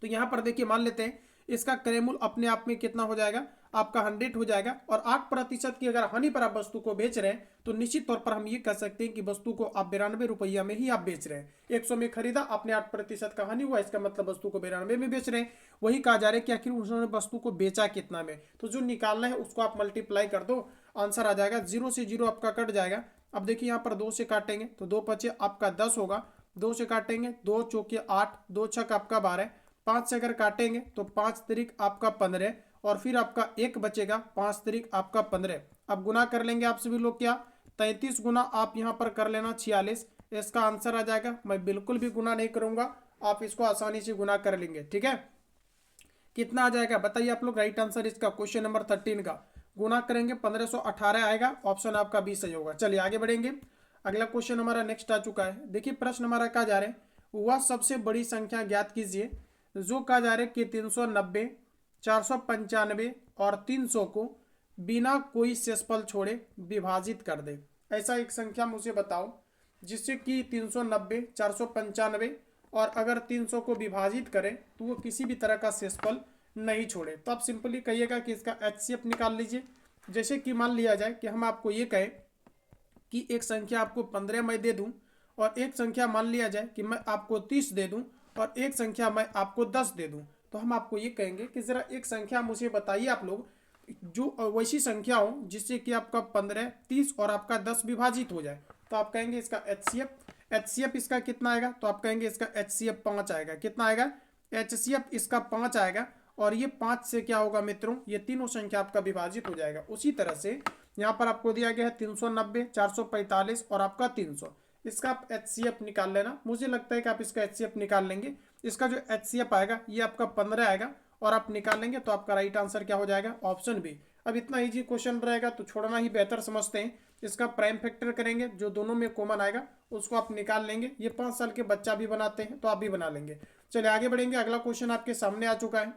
तो यहाँ पर देखिए मान लेते हैं इसका क्रयमूल्य अपने आप में कितना हो जाएगा आपका 100 हो जाएगा। और 8% की अगर हानि पर आप वस्तु को बेच रहे हैं तो निश्चित तौर पर हम ये कह सकते हैं कि वस्तु को आप 92 रुपया में ही आप बेच रहे हैं। 100 में खरीदा, आपने 8% का हानि हुआ, इसका मतलब वस्तु को 92 में बेच रहे हैं। वही कहा जा रहा है कि आखिर उन्होंने वस्तु को बेचा कितना में। तो जो निकालना है उसको आप मल्टीप्लाई कर दो, आंसर आ जाएगा। 0 से 0 आपका कट जाएगा। अब देखिए यहाँ पर 2 से काटेंगे तो 2 बचे आपका 10 होगा। 2 से काटेंगे 2 चौके 8, 2 छक आपका 12, 5 से अगर काटेंगे तो 5 तरीक आपका 15 और फिर आपका 1 बचेगा 5 तरीक आपका 15। अब गुना कर लेंगे आप सभी लोग, क्या 33 गुना आप यहाँ पर कर लेना 46, इसका आंसर आ जाएगा। मैं बिल्कुल भी गुना नहीं करूंगा, आप इसको आसानी से गुना कर लेंगे। ठीक है, कितना आ जाएगा बताइए आप लोग। राइट आंसर इसका क्वेश्चन नंबर 13 का गुना करेंगे 1518 आएगा, ऑप्शन आपका बी सही होगा। चलिए आगे बढ़ेंगे। अगला क्वेश्चन हमारा नेक्स्ट आ चुका है। देखिए प्रश्न हमारा कहा जा रहा है वह सबसे बड़ी संख्या ज्ञात कीजिए जो कहा जा रहा है कि 390, 495 और 300 को बिना कोई शेषफल छोड़े विभाजित कर दे। ऐसा एक संख्या मुझे बताओ जिससे कि 390, 495 और अगर 300 को विभाजित करें तो वो किसी भी तरह का शेषफल नहीं छोड़े। तो आप सिंपली कहिएगा कि इसका HCF निकाल लीजिए। जैसे कि मान लिया जाए कि हम आपको ये कहें कि एक संख्या आपको 15 मैं दे दूं और एक संख्या मान लिया जाए कि मैं आपको 30 दे दूं और एक संख्या मैं आपको 10 दे दूं। तो हम आपको ये कहेंगे कि जरा एक संख्या मुझे बताइए आप लोग जो वैसी संख्या हो जिससे कि आपका 15, 30 और आपका 10 विभाजित हो जाए। तो आप कहेंगे इसका HCF इसका कितना आएगा? तो आप कहेंगे इसका HCF 5 आएगा। कितना आएगा? HCF इसका 5 आएगा। और ये 5 से क्या होगा मित्रों, ये तीनों संख्या आपका विभाजित हो जाएगा। उसी तरह से यहाँ पर आपको दिया गया है 390, 445 और आपका 300। इसका आप HCF निकाल लेना। मुझे लगता है कि आप इसका HCF निकाल लेंगे। इसका जो HCF आएगा ये आपका 15 आएगा और आप निकाल लेंगे तो आपका राइट आंसर क्या हो जाएगा? Option B. अब इतना इजी क्वेश्चन रहेगा तो छोड़ना ही बेहतर समझते हैं। इसका प्राइम फैक्टर करेंगे, जो दोनों में कॉमन आएगा उसको आप निकाल लेंगे। ये 5 साल के बच्चा भी बनाते हैं तो आप भी बना लेंगे। चलिए आगे बढ़ेंगे। अगला क्वेश्चन आपके सामने आ चुका है।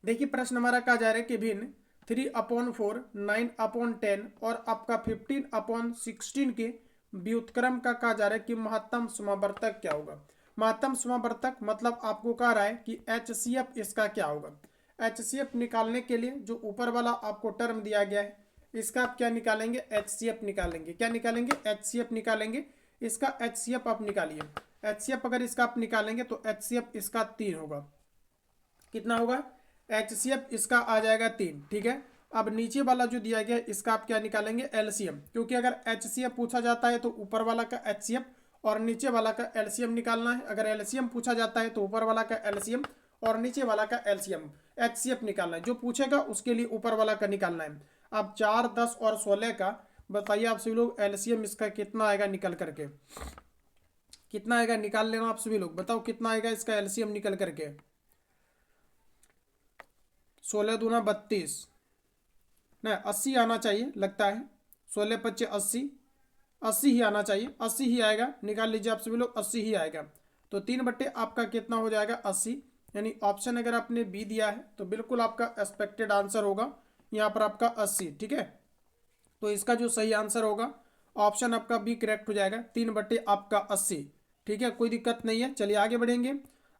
देखिए प्रश्न हमारा कहा जा रहा है कि भिन्न 3/4, 9/10 और आपका 15/16 के व्युत्क्रम का कहा जा रहा है कि महत्तम समावर्तक क्या होगा। महत्तम समावर्तक मतलब आपको कह रहा है कि HCF इसका क्या होगा। HCF निकालने के लिए जो ऊपर वाला आपको टर्म दिया गया है इसका आप क्या निकालेंगे? HCF निकालेंगे। क्या निकालेंगे? HCF निकालेंगे। इसका HCF आप निकालिए। HCF अगर इसका आप निकालेंगे तो HCF इसका 3 होगा। कितना होगा? HCF इसका आ जाएगा 3, ठीक है। अब नीचे वाला जो दिया गया है इसका आप क्या निकालेंगे, LCM, क्योंकि अगर HCF पूछा जाता है तो ऊपर वाला का HCF और नीचे वाला का LCM निकालना है। अगर LCM पूछा जाता है तो ऊपर वाला का LCM और नीचे वाला का LCM HCF निकालना है। जो पूछेगा उसके लिए ऊपर वाला का निकालना है। अब 4, 10 और 16 का बताइए आप सभी लोग LCM इसका कितना आएगा निकल करके, कितना आएगा निकाल लेना आप सभी लोग, बताओ कितना आएगा इसका LCM निकल करके। 16 दूना 32, नहीं 80 आना चाहिए लगता है। 16 25 80, 80 ही आना चाहिए, 80 ही आएगा। निकाल लीजिए आप सभी लोग, 80 ही आएगा। तो 3 बट्टे आपका कितना हो जाएगा 80, यानी ऑप्शन अगर आपने बी दिया है तो बिल्कुल आपका एक्सपेक्टेड आंसर होगा यहाँ पर आपका 80, ठीक है। तो इसका जो सही आंसर होगा ऑप्शन आपका बी करेक्ट हो जाएगा, 3 बट्टे आपका 80, ठीक है। कोई दिक्कत नहीं है, चलिए आगे बढ़ेंगे।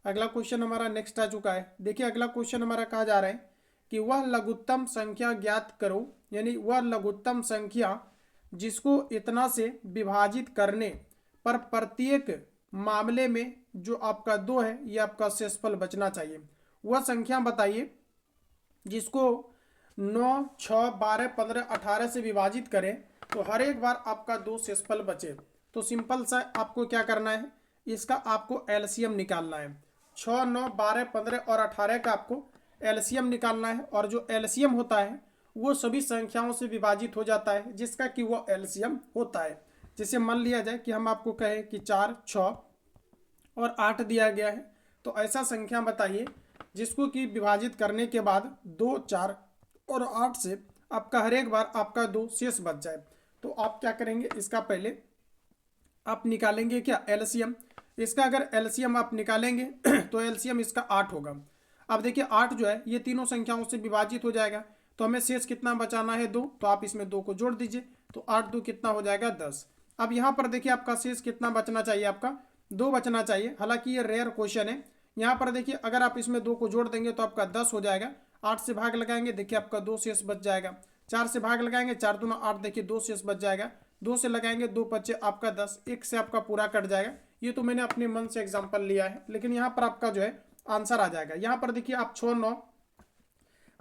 अगला क्वेश्चन हमारा नेक्स्ट आ चुका है। देखिए अगला क्वेश्चन हमारा कहा जा रहा है कि वह लघुत्तम संख्या ज्ञात करो, यानी वह लघुत्तम संख्या जिसको इतना से विभाजित करने पर प्रत्येक मामले में जो आपका 2 है ये आपका शेषफल बचना चाहिए। वह संख्या बताइए जिसको 9, 6, 12, 15, 18 से विभाजित करें तो हर एक बार आपका 2 शेषफल बचे। तो सिंपल सा आपको क्या करना है, इसका आपको LCM निकालना है। 6, 9, 12, 15 और 18 का आपको LCM निकालना है। और जो LCM होता है वो सभी संख्याओं से विभाजित हो जाता है जिसका कि वो LCM होता है। जैसे मान लिया जाए कि हम आपको कहें कि 4, 6 और 8 दिया गया है, तो ऐसा संख्या बताइए जिसको कि विभाजित करने के बाद 2, 4 और 8 से आपका हर एक बार आपका 2 शेष बच जाए। तो आप क्या करेंगे, इसका पहले आप निकालेंगे क्या LCM। इसका अगर LCM आप निकालेंगे तो LCM इसका 8 होगा। अब देखिए 8 जो है ये तीनों संख्याओं से विभाजित हो जाएगा, तो हमें शेष कितना बचाना है 2, तो आप इसमें 2 को जोड़ दीजिए। तो 8 2 कितना हो जाएगा 10। अब यहाँ पर देखिए आपका शेष कितना बचना चाहिए, आपका 2 बचना चाहिए। हालांकि ये रेयर क्वेश्चन है। यहाँ पर देखिए अगर आप इसमें 2 को जोड़ देंगे तो आपका 10 हो जाएगा। 8 से भाग लगाएंगे, देखिए आपका 2 शेष बच जाएगा। 4 से भाग लगाएंगे, 4 दूना 8, देखिए 2 शेष बच जाएगा। 2 से लगाएंगे 2 बचे आपका 10, 1 से आपका पूरा कट जाएगा। ये तो मैंने अपने मन से एग्जाम्पल लिया है, लेकिन यहाँ पर आपका जो है आंसर आ जाएगा। यहाँ पर देखिए आप 6, 9,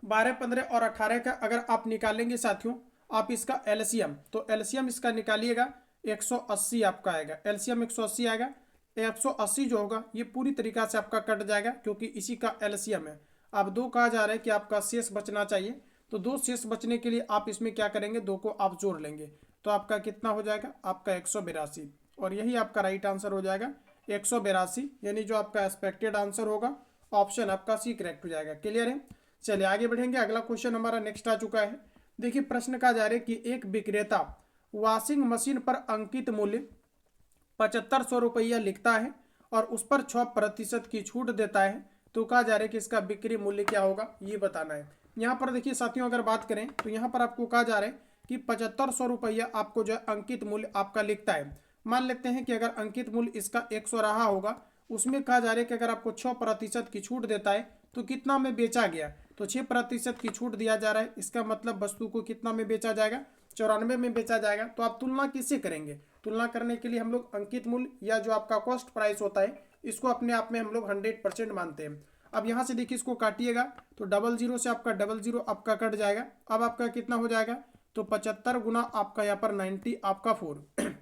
12, 15 और 18 का अगर आप निकालेंगे साथियों आप इसका LCM, तो LCM इसका निकालिएगा 180 आपका आएगा। LCM 180 आएगा। 180 जो होगा ये पूरी तरीका से आपका कट जाएगा क्योंकि इसी का LCM है। अब 2 कहा जा रहा है कि आपका शेष बचना चाहिए, तो 2 शेष बचने के लिए आप इसमें क्या करेंगे, 2 को आप जोड़ लेंगे। तो आपका कितना हो जाएगा, आपका 182, और यही आपका राइट आंसर हो जाएगा 182, यानी जो आपका एक्सपेक्टेड आंसर होगा ऑप्शन आपका सी करेक्ट हो जाएगा। क्लियर है, चलिए आगे बढ़ेंगे। अगला क्वेश्चन हमारा नेक्स्ट आ चुका है। देखिए प्रश्न कहा जा रहा है कि एक विक्रेता वॉशिंग मशीन पर अंकित मूल्य 7500 रुपया लिखता है और उस पर 6% की छूट देता है, तो कहा जा रहा है कि इसका बिक्री मूल्य क्या होगा ये बताना है। यहाँ पर देखिए साथियों अगर बात करें तो यहाँ पर आपको कहा जा रहा है कि 7500 रुपया आपको जो है अंकित मूल्य आपका लिखता है। मान लेते हैं कि अगर अंकित मूल्य इसका 100 रहा होगा, उसमें कहा जा रहा है कि अगर आपको 6% की छूट देता है तो कितना में बेचा गया, तो 6% की छूट दिया जा रहा है। इसका मतलब वस्तु को कितना में बेचा जाएगा, 94 में बेचा जाएगा। तो आप तुलना किससे करेंगे, तुलना करने के लिए हम लोग अंकित मूल्य या जो आपका कॉस्ट प्राइस होता है इसको अपने आप में हम लोग 100% मानते हैं। अब यहाँ से देखिए इसको काटिएगा तो 00 से आपका 00 आपका कट जाएगा। अब आपका कितना हो जाएगा, तो 75 गुना आपका यहाँ पर 90 आपका 4।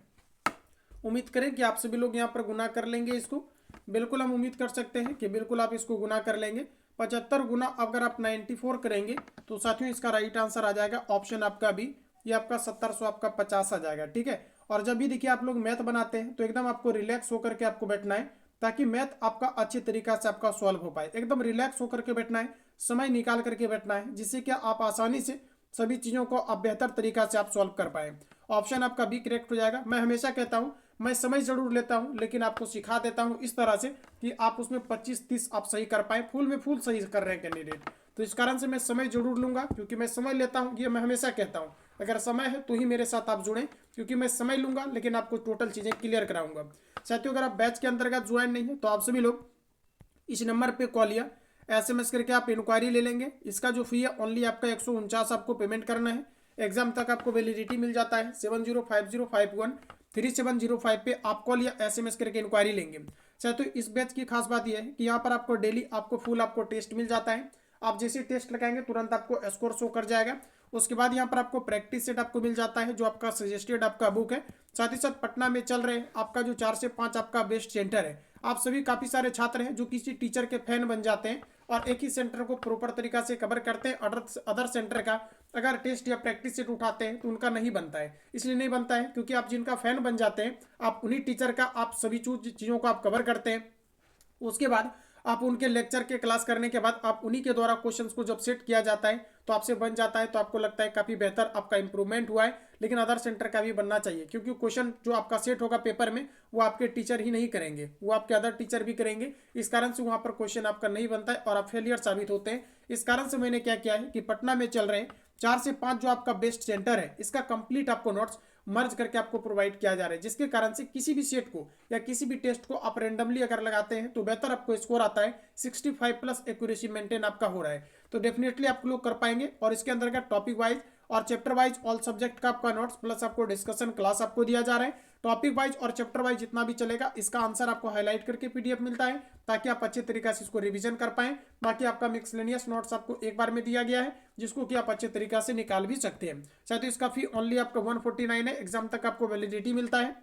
उम्मीद करें कि आप सभी लोग यहाँ पर गुना कर लेंगे इसको। बिल्कुल हम उम्मीद कर सकते हैं कि बिल्कुल आप इसको गुना कर लेंगे। 75 गुना अगर आप 94 करेंगे तो साथियों इसका राइट आंसर आ जाएगा ऑप्शन आपका बी, ये आपका 1700 आपका 50 आ जाएगा। ठीक है, और जब भी देखिए आप लोग मैथ बनाते हैं तो एकदम आपको रिलैक्स होकर के आपको बैठना है ताकि मैथ आपका अच्छे तरीका से आपका सॉल्व हो पाए। एकदम रिलैक्स होकर के बैठना है, समय निकाल करके बैठना है, जिससे कि आप आसानी से सभी चीज़ों को आप बेहतर तरीका से आप सॉल्व कर पाए। ऑप्शन आपका बी करेक्ट हो जाएगा। मैं हमेशा कहता हूँ मैं समय जरूर लेता हूँ लेकिन आपको सिखा देता हूँ इस तरह से कि आप उसमें 25-30 आप सही कर पाए, फुल में फुल सही कर रहे हैं कैंडिडेट। तो इस कारण से मैं समय जरूर लूंगा क्योंकि मैं समय लेता हूँ, ये मैं हमेशा कहता हूँ। अगर समय है तो ही मेरे साथ आप जुड़ें क्योंकि मैं समय लूंगा लेकिन आपको टोटल चीज़ें क्लियर कराऊंगा। साथियों अगर आप बैच के अंतर्गत ज्वाइन नहीं है तो आप सभी लोग इस नंबर पर कॉल या SMS करके आप इंक्वायरी ले लेंगे। इसका जो फी है ओनली आपका 149 आपको पेमेंट करना है। एग्जाम तक आपको वैलिडिटी मिल जाता है। 7050513705 पे आप कॉल या SMS करके इंक्वायरी लेंगे। तो इस बैच की खास बात यह है कि यहाँ पर आपको डेली आपको फुल आपको टेस्ट मिल जाता है। आप जैसे टेस्ट लगाएंगे तुरंत आपको स्कोर शो कर जाएगा। उसके बाद यहाँ पर आपको प्रैक्टिस सेट आपको मिल जाता है जो आपका सजेस्टेड आपका बुक है। साथ ही साथ पटना में चल रहे आपका जो 4 से 5 आपका बेस्ट सेंटर है। आप सभी काफ़ी सारे छात्र हैं जो किसी टीचर के फैन बन जाते हैं और एक ही सेंटर को प्रॉपर तरीका से कवर करते हैं। अदर सेंटर का अगर टेस्ट या प्रैक्टिस सेट उठाते हैं तो उनका नहीं बनता है। इसलिए नहीं बनता है क्योंकि आप जिनका फैन बन जाते हैं आप उन्हीं टीचर का आप सभी चीज़ों को आप कवर करते हैं। उसके बाद आप उनके लेक्चर के क्लास करने के बाद आप उन्हीं के द्वारा क्वेश्चंस को जब सेट किया जाता है तो आपसे बन जाता है, तो आपको लगता है काफ़ी बेहतर आपका इंप्रूवमेंट हुआ है। लेकिन अदर सेंटर का भी बनना चाहिए क्योंकि क्वेश्चन जो आपका सेट होगा पेपर में वो आपके टीचर ही नहीं करेंगे, वो आपके अदर टीचर भी करेंगे। इस कारण से वहाँ पर क्वेश्चन आपका नहीं बनता है और आप फेलियर साबित होते हैं। इस कारण से मैंने क्या किया है कि पटना में चल रहे 4 से 5 जो आपका बेस्ट सेंटर है इसका कंप्लीट आपको नोट्स मर्ज करके आपको प्रोवाइड किया जा रहा है, जिसके कारण से किसी भी सेट को या किसी भी टेस्ट को आप रेंडमली अगर लगाते हैं तो बेहतर आपको स्कोर आता है। 65+ एक्यूरेसी मेंटेन आपका हो रहा है, तो डेफिनेटली आप लोग कर पाएंगे। और इसके अंदर का टॉपिक वाइज और चैप्टर वाइज ऑल सब्जेक्ट का आपका नोट्स प्लस आपको डिस्कशन क्लास आपको दिया जा रहा है। टॉपिक वाइज और चैप्टर वाइज जितना भी चलेगा इसका आंसर आपको हाईलाइट करके पीडीएफ मिलता है ताकि आप अच्छे तरीके से इसको रिवीजन कर पाएं। बाकी आपका मिक्सलेनियस नोट्स आपको एक बार में दिया गया है जिसको कि आप अच्छे तरीके से निकाल भी सकते हैं। साथ ही इसका फी ओनली आपका 149 है, एग्जाम तक आपको वैलिडिटी मिलता है।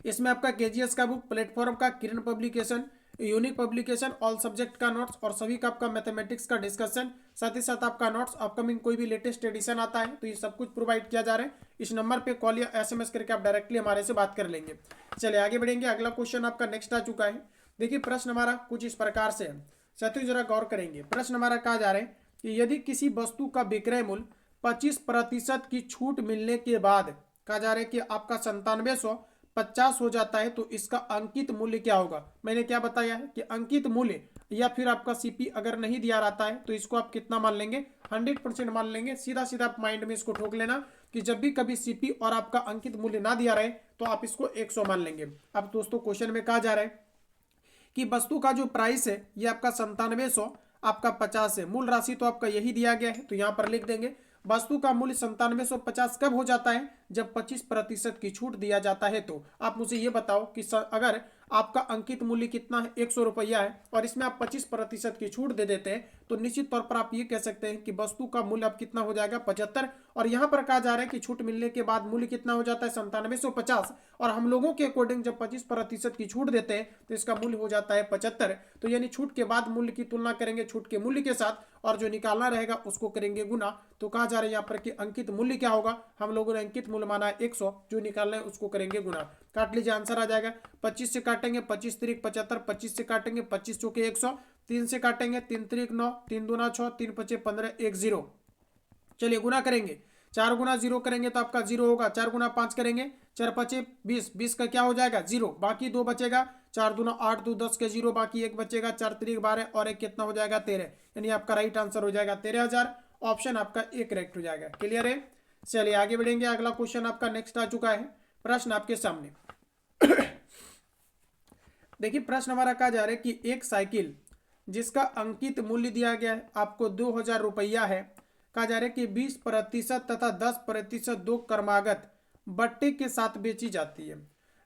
इसमें आपका केजीएस का बुक, प्लेटफॉर्म का Kiran publication, unique publication, all subject का नोट्स और सभी का आपका मैथमेटिक्स का डिस्कशन, साथ ही साथ आपका नोट्स अपकमिंग कोई भी लेटेस्ट एडिशन आता है तो ये सब कुछ प्रोवाइड किया जा रहा है। इस नंबर पे कॉल या एसएमएस करके आप डायरेक्टली हमारे से बात कर लेंगे। चलिए आगे बढ़ेंगे। अगला क्वेश्चन आपका नेक्स्ट आ चुका है। देखिए प्रश्न हमारा कुछ इस प्रकार से है, साथियों जरा गौर करेंगे। प्रश्न हमारा कहा जा रहा है कि यदि किसी वस्तु का विक्रय मूल्य 25% की छूट मिलने के बाद कहा जा रहा है कि आपका 9750 हो जाता है तो इसका अंकित मूल्य क्या होगा। मैंने क्या बताया है कि अंकित मूल्य या फिर आपका सीपी अगर नहीं दिया रहता है तो इसको आप कितना मान लेंगे, 100% मान लेंगे। सीधा सीधा आप माइंड में इसको ठोक लेना कि जब भी कभी सीपी और आपका अंकित मूल्य ना दिया रहे तो आप इसको 100 मान लेंगे। अब दोस्तों क्वेश्चन में कहा जा रहा है कि वस्तु का जो प्राइस है ये आपका 9700 आपका 50 है, मूल राशि तो आपका यही दिया गया है तो यहाँ पर लिख देंगे वस्तु का मूल्य 9750 कब हो जाता है, जब 25% की छूट दिया जाता है। तो आप मुझे ये बताओ कि अगर आपका अंकित मूल्य कितना है, 100 रुपया है और इसमें आप 25% की छूट दे देते हैं तो निश्चित तौर पर आप ये कह सकते हैं कि वस्तु का मूल्य अब कितना हो जाएगा, 75। और यहाँ पर कहा जा रहा है कि छूट मिलने के बाद मूल्य कितना हो जाता है, 9750। और हम लोगों के अकॉर्डिंग जब 25% की छूट देते हैं तो इसका मूल्य हो जाता है 75। तो यानी छूट के बाद मूल्य की तुलना करेंगे छूट के मूल्य के साथ और जो निकालना रहेगा उसको करेंगे गुना। तो कहा जा रहा है यहाँ पर कि अंकित मूल्य क्या होगा, हम लोगों ने अंकित मूल्य माना है 100, जो निकालना है उसको करेंगे गुना। काट लीजिए, आंसर आ जाएगा 25 से काटेंगे 25 3 75, 25 से काटेंगे 25 चौके 100, 3 से काटेंगे 3 3 9, 3 दूना 6, 3 5 15, 1 0। चलिए गुना करेंगे, 4 गुना 0 करेंगे तो आपका 0 होगा। 4 गुना 5 करेंगे, 4 5 20, 20 का क्या हो जाएगा 0, बाकी 2 बचेगा। 4 दूना 8, 2 10 के 0, बाकी 1 बचेगा। 4 3 12 और 1 कितना हो जाएगा 13, यानी आपका राइट आंसर हो जाएगा 13,000। ऑप्शन आपका एक करेक्ट हो जाएगा। क्लियर है। चलिए आगे बढ़ेंगे। अगला क्वेश्चन आपका नेक्स्ट आ चुका है। प्रश्न आपके सामने देखिए प्रश्न हमारा कहा जा रहा है कि एक साइकिल जिसका अंकित मूल्य दिया गया है आपको 2000 रुपया है, कहा जा रहा है कि 20% तथा 10% दो क्रमागत बट्टे के साथ बेची जाती है।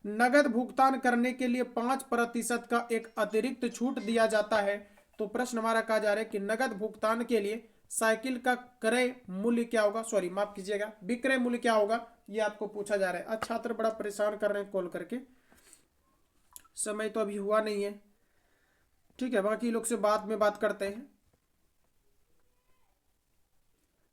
नगद भुगतान करने के लिए 5% का एक अतिरिक्त छूट दिया जाता है। तो प्रश्न हमारा कहा जा रहा है कि नगद भुगतान के लिए साइकिल का क्रय मूल्य क्या होगा, सॉरी माफ कीजिएगा, विक्रय मूल्य क्या होगा, ये आपको पूछा जा रहा है। आज छात्र बड़ा परेशान कर रहे हैं कॉल करके, समय तो अभी हुआ नहीं है, ठीक है, बाकी लोग से बाद में बात करते हैं।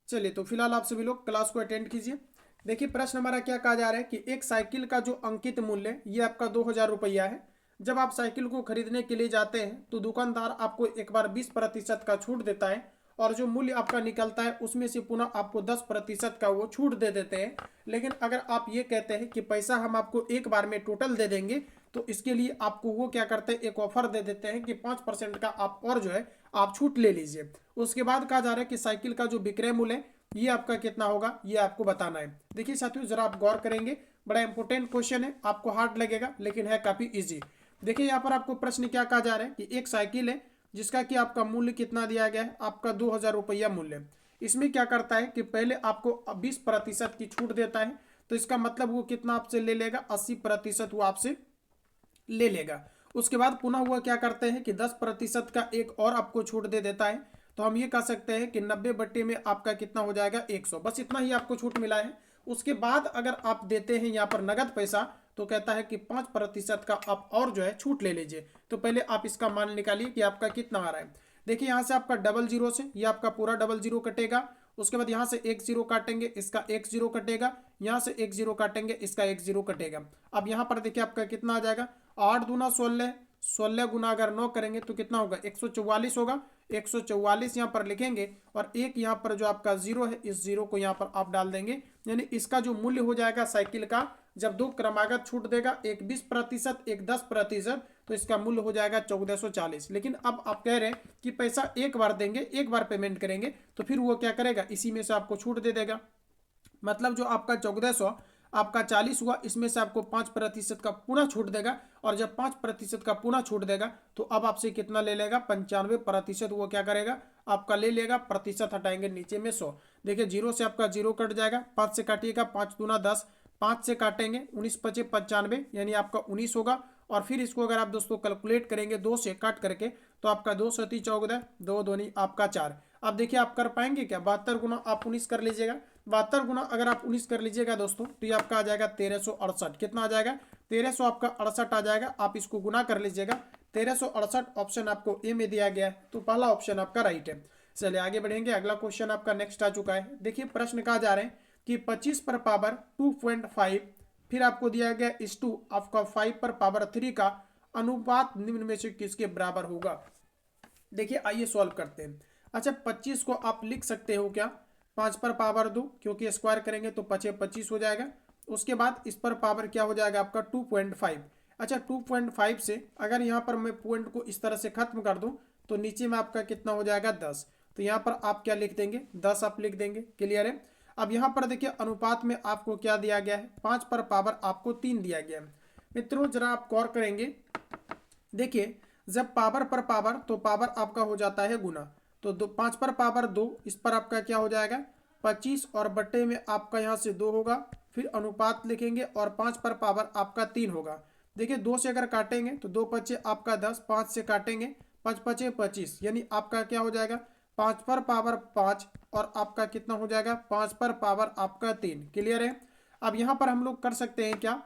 चलिए तो फिलहाल आप सभी लोग क्लास को अटेंड कीजिए। देखिए प्रश्न हमारा क्या कहा जा रहा है कि एक साइकिल का जो अंकित मूल्य ये आपका 2000 रुपया है। जब आप साइकिल को खरीदने के लिए जाते हैं तो दुकानदार आपको एक बार 20% का छूट देता है और जो मूल्य आपका निकलता है उसमें से पुनः आपको 10% का वो छूट दे देते हैं। लेकिन अगर आप ये कहते हैं कि पैसा हम आपको एक बार में टोटल दे देंगे तो इसके लिए आपको वो क्या करते हैं, एक ऑफर दे देते हैं कि 5% का आप और जो है आप छूट ले लीजिए। उसके बाद कहा जा रहा है कि साइकिल का जो विक्रय मूल्य है ये आपका कितना होगा, ये आपको बताना है। देखिए साथियों जरा आप गौर करेंगे, बड़ा इंपॉर्टेंट क्वेश्चन है, आपको हार्ड लगेगा लेकिन है काफी इजी। देखिए यहाँ पर आपको प्रश्न क्या कहा जा रहा है कि एक साइकिल है जिसका कि आपका मूल्य कितना दिया गया है, आपका 2000 रुपया मूल्य। इसमें क्या करता है कि पहले आपको 20% की छूट देता है, तो इसका मतलब वो कितना आपसे ले लेगा, 80% वो आपसे ले लेगा। उसके बाद पुनः हुआ क्या करते हैं कि 10% का एक और आपको छूट दे देता है। तो हम ये कह सकते हैं कि 90 बट्टे में आपका कितना हो जाएगा 100। बस इतना ही आपको छूट मिला है। उसके बाद अगर आप देते हैं यहाँ पर नगद पैसा तो कहता है कि 5% का आप और जो है छूट ले लीजिए। तो पहले आप इसका मान निकालिए कि आपका कितना आ रहा है। देखिए यहाँ से आपका डबल जीरो से ये आपका पूरा डबल जीरो कटेगा। उसके बाद यहाँ से एक जीरो काटेंगे, इसका एक जीरो कटेगा, यहाँ से एक जीरो काटेंगे, इसका एक जीरो कटेगा। अब यहाँ पर देखिए आपका कितना आ जाएगा, 8 दूना 16, 16 गुना अगर 9 करेंगे तो कितना होगा 144 होगा। 144 यहाँ पर लिखेंगे और एक यहाँ पर जो आपका जीरो है इस जीरो को यहाँ पर आप डाल देंगे। यानी इसका जो मूल्य हो जाएगा साइकिल का, जब दो क्रमागत छूट देगा, एक 20%, एक 10%, तो इसका मूल्य हो जाएगा 1440। लेकिन अब आप कह रहे हैं कि पैसा एक बार देंगे, एक बार पेमेंट करेंगे, तो फिर वो क्या करेगा, इसी में से आपको छूट दे देगा। मतलब जो आपका 1400 आपका 40 हुआ, इसमें से आपको 5% का पुनः छूट देगा। और जब 5% का पुनः छूट देगा तो अब आपसे कितना ले लेगा, 95%। वो क्या करेगा, आपका ले लेगा, प्रतिशत हटाएंगे नीचे में 100। देखिए जीरो से आपका जीरो कट जाएगा, 5 से काटिएगा, 5 दूना 10, 5 से काटेंगे, 19 पचे 95, यानी आपका 19 होगा। और फिर इसको अगर आप दोस्तों कैलकुलेट करेंगे 2 से काट करके तो आपका 2 सती 14, 2 दूनी आपका 4। अब देखिए आप कर पाएंगे क्या, 72 गुना आप 19 कर लीजिएगा। 72 गुना अगर आप 19 कर लीजिएगा दोस्तों तो ये आपका आ जाएगा 1368। कितना आ जाएगा, 1300 आपका 68 आ जाएगा। आप इसको गुना कर लीजिएगा, 1368 ऑप्शन आपको ए में दिया गया है, तो पहला ऑप्शन आपका राइट है। चलिए आगे बढ़ेंगे, अगला क्वेश्चन आपका नेक्स्ट आ चुका है। देखिए प्रश्न कहा जा रहे हैं कि 25 पर पावर 2.5, फिर आपको दिया गया इस टू आपका 5 पर पावर 3 का अनुपात निम्न में से किसके बराबर होगा। देखिए आइए सॉल्व करते हैं। अच्छा 25 को आप लिख सकते हो क्या, 5 पर पावर 2, क्योंकि स्क्वायर करेंगे तो 5 25 हो जाएगा। उसके बाद इस पर पावर क्या हो जाएगा आपका 2.5। अच्छा 2.5 से अगर यहाँ पर मैं पॉइंट को इस तरह से खत्म कर दूं तो नीचे में आपका कितना हो जाएगा 10। तो यहाँ पर आप क्या लिख देंगे, 10 आप लिख देंगे। क्लियर है। अब यहाँ पर देखिए अनुपात में आपको क्या दिया गया है, 5 पर पावर आपको 3 दिया गया है। मित्रों जरा आप गौर करेंगे, देखिए जब पावर पर पावर तो पावर आपका हो जाता है गुना, तो 5 पर पावर 2, इस पर आपका क्या हो जाएगा 25 और बट्टे में आपका यहाँ से 2 होगा, फिर अनुपात लिखेंगे और 5 पर पावर आपका 3 होगा। देखिए 2 से अगर काटेंगे तो 2 पचे आपका 10, 5 से काटेंगे 5 पचे 25, यानी आपका क्या हो जाएगा 5 पर पावर 5 और आपका कितना हो जाएगा 5 पर पावर आपका 3। क्लियर है। अब यहाँ पर हम लोग कर सकते हैं क्या,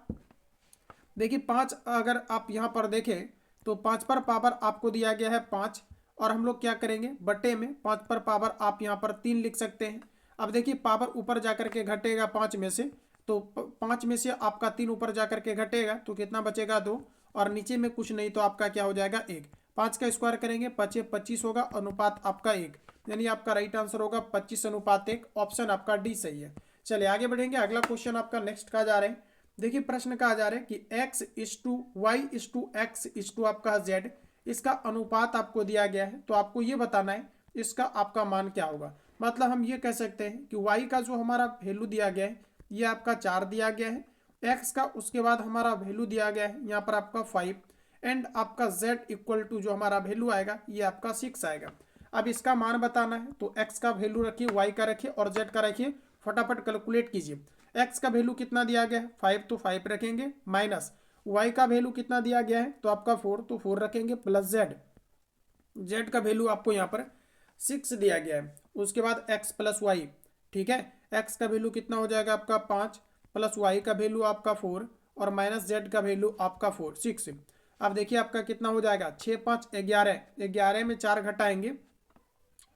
देखिए 5 अगर आप यहाँ पर देखें तो 5 पर पावर आपको दिया गया है 5, और हम लोग क्या करेंगे बट्टे में 5 पर पावर आप यहाँ पर 3 लिख सकते हैं। अब देखिए पावर ऊपर जाकर के घटेगा 5 में से, तो 5 में से आपका 3 ऊपर जाकर के घटेगा तो कितना बचेगा 2, और नीचे में कुछ नहीं तो आपका क्या हो जाएगा 1। 5 का स्क्वायर करेंगे 5 25 होगा, अनुपात आपका 1, यानी आपका राइट आंसर होगा 25:1। ऑप्शन आपका डी सही है। चलिए आगे बढ़ेंगे, अगला क्वेश्चन आपका नेक्स्ट कहा जा रहा है। देखिए प्रश्न कहा जा रहा है कि x:y:x आपका z, इसका अनुपात आपको दिया गया है, तो आपको ये बताना है इसका आपका मान क्या होगा। मतलब हम ये कह सकते हैं कि y का जो हमारा वैल्यू दिया गया है ये आपका 4 दिया गया है, x का उसके बाद हमारा वैल्यू दिया गया है यहाँ पर आपका 5, एंड आपका z इक्वल टू जो हमारा वैल्यू आएगा ये आपका 6 आएगा। अब इसका मान बताना है तो x का वैल्यू रखिए, y का रखिए और z का रखिए, फटाफट कैलकुलेट कीजिए। x का वैल्यू कितना दिया गया है 5, तो 5 रखेंगे, माइनस y का वैल्यू कितना दिया गया है तो आपका 4, तो 4 रखेंगे, प्लस z का वैल्यू आपको यहाँ पर 6 दिया गया है। उसके बाद x प्लस वाई, ठीक है, x का वैल्यू कितना हो जाएगा आपका 5, प्लस y का वैल्यू आपका 4 और माइनस z का वैल्यू आपका 4 6। अब देखिए आपका कितना हो जाएगा 6 5 11, 11 में 4 घटाएंगे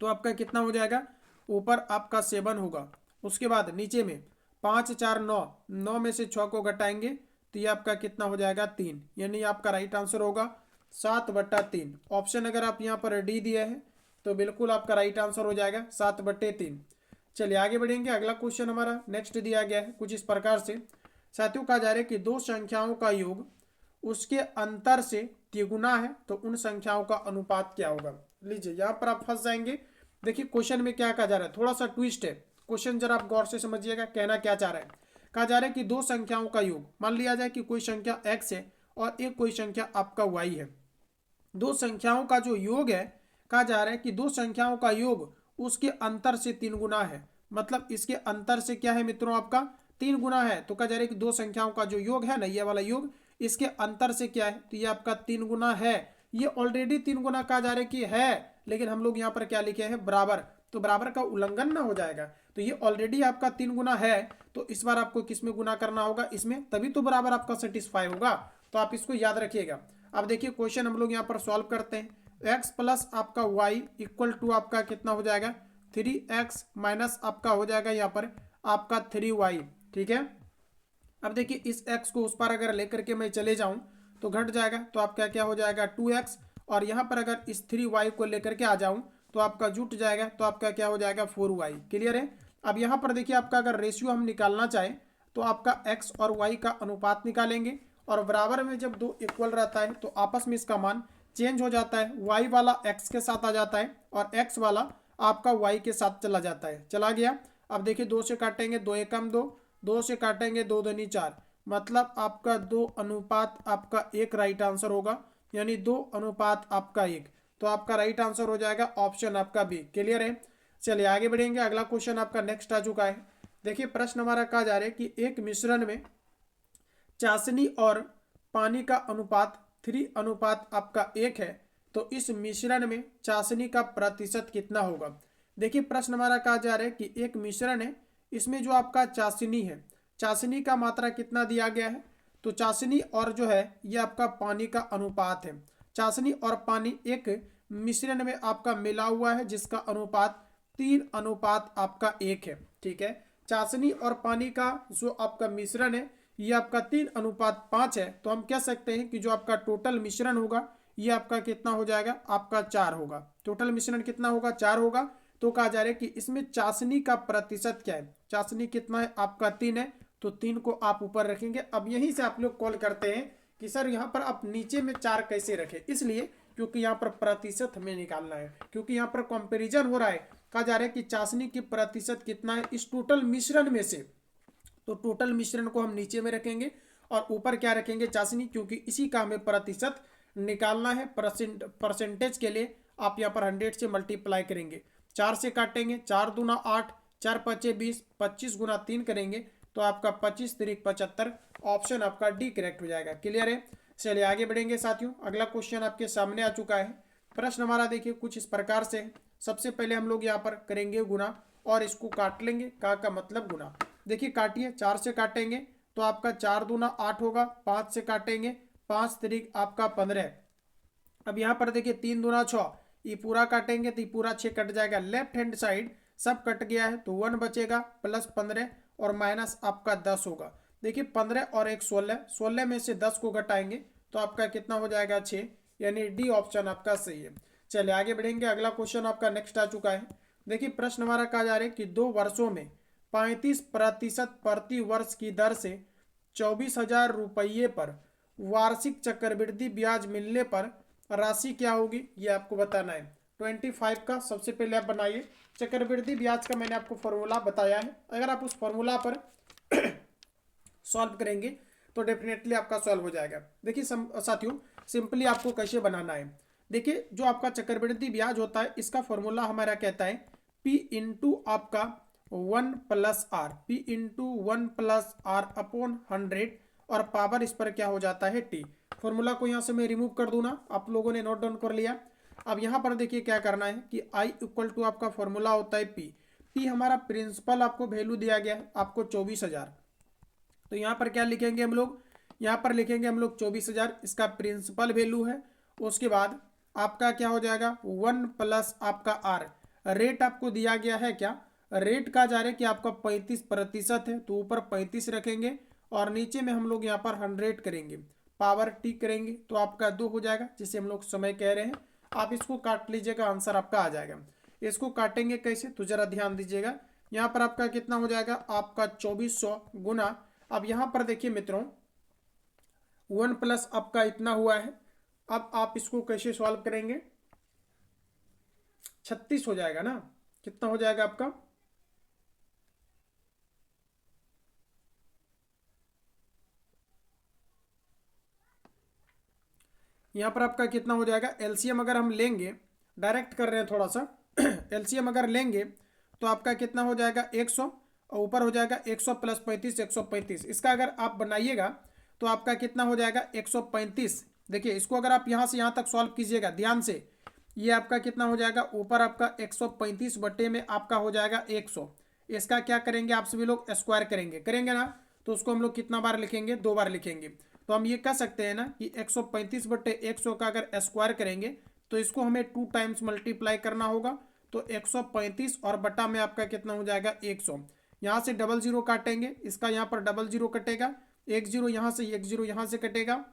तो आपका कितना हो जाएगा, ऊपर आपका 7 होगा। उसके बाद नीचे में 5 4 9, 9 में से 6 को घटाएंगे तो ये आपका कितना हो जाएगा 3, यानी आपका राइट आंसर होगा 7/3। ऑप्शन अगर आप यहाँ पर डी दिया है तो बिल्कुल आपका राइट आंसर हो जाएगा 7/3। चलिए आगे बढ़ेंगे, अगला क्वेश्चन हमारा नेक्स्ट दिया गया है कुछ इस प्रकार से। साथियों कहा जा रहा है कि दो संख्याओं का योग उसके अंतर से तिगुना है तो उन संख्याओं का अनुपात क्या होगा। लीजिए यहाँ पर आप फंस जाएंगे। देखिए क्वेश्चन में क्या कहा जा रहा है, थोड़ा सा ट्विस्ट है क्वेश्चन, जरा आप गौर से समझिएगा कहना क्या चाह रहा है। कहा जा रहा है कि दो संख्याओं का योग, मान लिया जाए कि कोई संख्या x है और एक कोई संख्या आपका y है। दो संख्याओं का जो योग है, कहा जा रहा है कि दो संख्याओं का योग उसके अंतर से 3 गुना है। मतलब इसके अंतर से क्या है मित्रों आपका 3 गुना है। तो कहा जा रहा है कि दो संख्याओं का जो योग है ना, ये वाला योग, इसके अंतर से क्या है तो ये आपका 3 गुना है। ये ऑलरेडी 3 गुना कहा जा रहा है कि है, लेकिन हम लोग यहाँ पर क्या लिखे हैं, बराबर, तो बराबर का उल्लंघन ना हो जाएगा। तो ये ऑलरेडी आपका 3 गुना है, तो इस बार आपको किस में गुना करना होगा, इसमें, तभी तो बराबर आपका सेटिस्फाई होगा। तो आप इसको याद रखिएगा। अब देखिए क्वेश्चन हम लोग यहाँ पर सॉल्व करते हैं। एक्स प्लस आपका वाई इक्वल टू आपका कितना हो जाएगा, 3x माइनस आपका हो जाएगा यहाँ पर आपका 3y। ठीक है, अब देखिए इस x को उस पर अगर लेकर के मैं चले जाऊं तो घट जाएगा, तो आपका क्या हो जाएगा 2x, और यहाँ पर अगर इस 3y को लेकर के आ जाऊं तो आपका जुट जाएगा, तो आपका क्या हो जाएगा 4y। क्लियर है। अब यहाँ पर देखिए आपका अगर रेशियो हम निकालना चाहें तो आपका x और y का अनुपात निकालेंगे, और बराबर में जब दो इक्वल रहता है तो आपस में इसका मान चेंज हो जाता है, y वाला x के साथ आ जाता है और x वाला आपका y के साथ चला जाता है, चला गया। अब देखिए 2 से काटेंगे, 2 एकम 2, 2 से काटेंगे 2 दूनी 4, मतलब आपका 2 अनुपात आपका 1 राइट आंसर होगा, यानी 2 अनुपात आपका 1। तो आपका राइट आंसर हो जाएगा ऑप्शन आपका बी। क्लियर है। चलिए आगे बढ़ेंगे, अगला क्वेश्चन आपका नेक्स्ट आ चुका है। देखिए प्रश्न हमारा कहा जा रहा है कि एक मिश्रण में चाशनी और पानी का अनुपात 3 अनुपात आपका 1 है, तो इस मिश्रण में चाशनी का प्रतिशत कितना होगा। देखिए प्रश्न हमारा कहा जा रहा है कि एक मिश्रण है, इसमें जो आपका चाशनी है, चाशनी का मात्रा कितना दिया गया है, तो चाशनी और जो है ये आपका पानी का अनुपात है। चाशनी और पानी एक मिश्रण में आपका मिला हुआ है जिसका अनुपात 3 अनुपात आपका 1 है। ठीक है, चाशनी और पानी का जो आपका मिश्रण है ये आपका 3 अनुपात 5 है, तो हम कह सकते हैं कि जो आपका टोटल मिश्रण होगा ये आपका कितना हो जाएगा, आपका 4 होगा। टोटल मिश्रण कितना होगा, 4 होगा। तो कहा जा रहा है कि इसमें चाशनी का प्रतिशत क्या है, चाशनी कितना है आपका 3 है, तो 3 को आप ऊपर रखेंगे। अब यहीं से आप लोग कॉल करते हैं कि सर यहाँ पर आप नीचे में 4 कैसे रखें, इसलिए क्योंकि यहाँ पर प्रतिशत हमें निकालना है, क्योंकि यहाँ पर कंपेरिजन हो रहा है। कहा जा रहा है कि चाशनी की प्रतिशत कितना है इस टोटल मिश्रण में से, तो टोटल मिश्रण को हम नीचे में रखेंगे और ऊपर क्या रखेंगे, चाशनी, क्योंकि इसी का हमें प्रतिशत निकालना है। परसेंटेज के लिए आप यहाँ पर 100 से मल्टीप्लाई करेंगे, 4 से काटेंगे, 4 दूना 8, 4 पचे 20, 25 गुना 3 करेंगे तो आपका 25 तिरिक 75, ऑप्शन आपका डी करेक्ट हो जाएगा। क्लियर है। चलिए आगे बढ़ेंगे साथियों, अगला क्वेश्चन आपके सामने आ चुका है। प्रश्न हमारा देखिए कुछ इस प्रकार से है। सबसे पहले हम लोग यहाँ पर करेंगे गुना और इसको काट लेंगे, का मतलब गुना। देखिए काटिए, 4 से काटेंगे तो आपका 4 दूना 8 होगा, 5 से काटेंगे 5 तिरिक आपका 15। अब यहाँ पर देखिए 3 दूना 6, ये पूरा काटेंगे तो ये पूरा 6 कट जाएगा, लेफ्ट हैंड साइड सब कट गया है तो 1 बचेगा, प्लस 15 और माइनस आपका 10 होगा। देखिए 15 और 1 16, 16 में से 10 को घटाएंगे तो आपका कितना हो जाएगा 6, यानी डी ऑप्शन आपका सही है। चलिए आगे बढ़ेंगे, अगला क्वेश्चन आपका नेक्स्ट आ चुका है। देखिए प्रश्न हमारा कहा जा रहा है कि 2 वर्षों में 35% प्रति वर्ष की दर से 24,000 रुपये पर वार्षिक चक्रवृद्धि ब्याज मिलने पर राशि क्या होगी, ये आपको बताना है। 25 का सबसे पहले आप बनाइए, चक्रवृद्धि ब्याज का मैंने आपको फॉर्मूला बताया है, अगर आप उस फॉर्मूला पर सॉल्व करेंगे तो डेफिनेटली आपका सॉल्व हो जाएगा। देखिए साथियों सिंपली आपको कैसे बनाना है। देखिए जो आपका चक्रवृद्धि ब्याज होता है इसका फॉर्मूला हमारा कहता है P इंटू आपका 1 plus R, P into 1 plus R upon 100, और पावर इस पर क्या हो जाता है T। फॉर्मूला को यहाँ से मैं रिमूव कर दूँ ना, आप लोगों ने नोट डाउन कर लिया। अब यहाँ पर देखिए क्या करना है कि I इक्वल टू आपका फॉर्मूला होता है P हमारा प्रिंसिपल आपको वैल्यू दिया गया है आपको 24,000, तो यहाँ पर क्या लिखेंगे हम लोग, यहाँ पर लिखेंगे हम लोग 24,000, इसका प्रिंसिपल वैल्यू है। उसके बाद आपका क्या हो जाएगा 1 प्लस आपका आर, रेट आपको दिया गया है, क्या रेट कहा जा रहा है कि आपका 35% है, तो ऊपर 35 रखेंगे और नीचे में हम लोग यहाँ पर 100 करेंगे, पावर टी करेंगे तो आपका 2 हो जाएगा, जिसे हम लोग समय कह रहे हैं। आप इसको काट लीजिएगा, आंसर आपका आ जाएगा। इसको काटेंगे कैसे तो जरा ध्यान दीजिएगा। यहाँ पर आपका कितना हो जाएगा आपका 2400 गुना, अब यहाँ पर देखिए मित्रों 1 प्लस आपका इतना हुआ है, अब आप इसको कैसे सॉल्व करेंगे, 36 हो जाएगा ना, कितना हो जाएगा आपका, यहाँ पर आपका कितना हो जाएगा, एलसीएम अगर हम लेंगे, डायरेक्ट कर रहे हैं थोड़ा सा एलसीएम अगर लेंगे तो आपका कितना हो जाएगा 100, और ऊपर हो जाएगा 100 प्लस 35 135, इसका अगर आप बनाइएगा तो आपका कितना हो जाएगा 135। देखिए इसको अगर आप यहाँ से यहाँ तक सॉल्व कीजिएगा ध्यान से, ये आपका कितना हो जाएगा, ऊपर आपका 135 बटे में आपका हो जाएगा 100। इसका क्या करेंगे आप सभी लोग, स्क्वायर करेंगे ना, तो उसको हम लोग कितना बार लिखेंगे, 2 बार लिखेंगे। तो हम ये कह सकते हैं ना कि 135 बटे 100 का अगर स्क्वायर करेंगे तो इसको हमें 2 टाइम्स मल्टीप्लाई करना होगा। तो 135 और बटा में आपका कितना हो जाएगा, 100। यहाँ से डबल जीरो काटेंगे, इसका यहाँ पर डबल जीरो कटेगा, एक जीरो यहाँ से, एक जीरो यहाँ से कटेगा।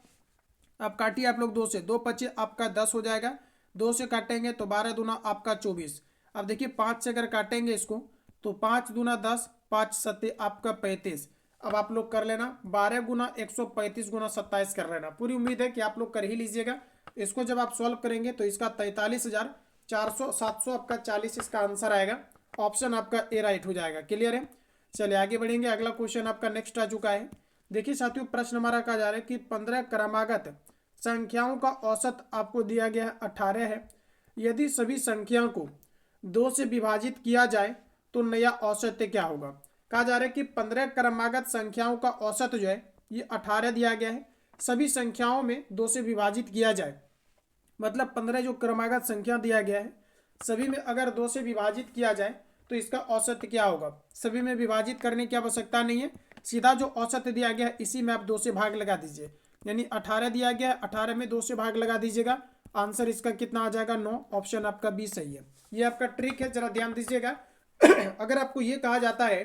अब काटिए आप लोग 2 से, 2 पचे आपका 10 हो जाएगा, 2 से काटेंगे तो 12 दूना आपका 24। अब देखिए 5 से अगर काटेंगे इसको तो 5 दूना 10, 5 सत्ते आपका 35। अब आप लोग कर लेना 12 गुना 135 गुना 27 कर लेना। पूरी उम्मीद है कि आप लोग कर ही लीजिएगा। इसको जब आप सॉल्व करेंगे तो इसका 43,400 700 आपका 40 इसका आंसर आएगा। ऑप्शन आपका ए राइट हो जाएगा। क्लियर है। चलिए आगे बढ़ेंगे। अगला क्वेश्चन आपका नेक्स्ट आ चुका है। देखिए साथियों, प्रश्न हमारा कहा जा रहा है कि 15 क्रमागत संख्याओं का औसत आपको दिया गया है 18 है। यदि सभी संख्याओं को 2 से विभाजित किया जाए तो नया औसत क्या होगा। कहा जा रहा है कि 15 क्रमागत संख्याओं का औसत जो है ये 18 दिया गया है। सभी संख्याओं में 2 से विभाजित किया जाए, मतलब 15 जो क्रमागत संख्या दिया गया है सभी में अगर 2 से विभाजित किया जाए तो इसका औसत क्या होगा। सभी में विभाजित करने की आवश्यकता नहीं है, सीधा जो औसत दिया गया है इसी में आप 2 से भाग लगा दीजिए। यानी 18 दिया गया है, 18 में 2 से भाग लगा दीजिएगा। आंसर इसका कितना आ जाएगा, 9। ऑप्शन आपका बी सही है। ये आपका ट्रिक है, जरा ध्यान दीजिएगा। अगर आपको ये कहा जाता है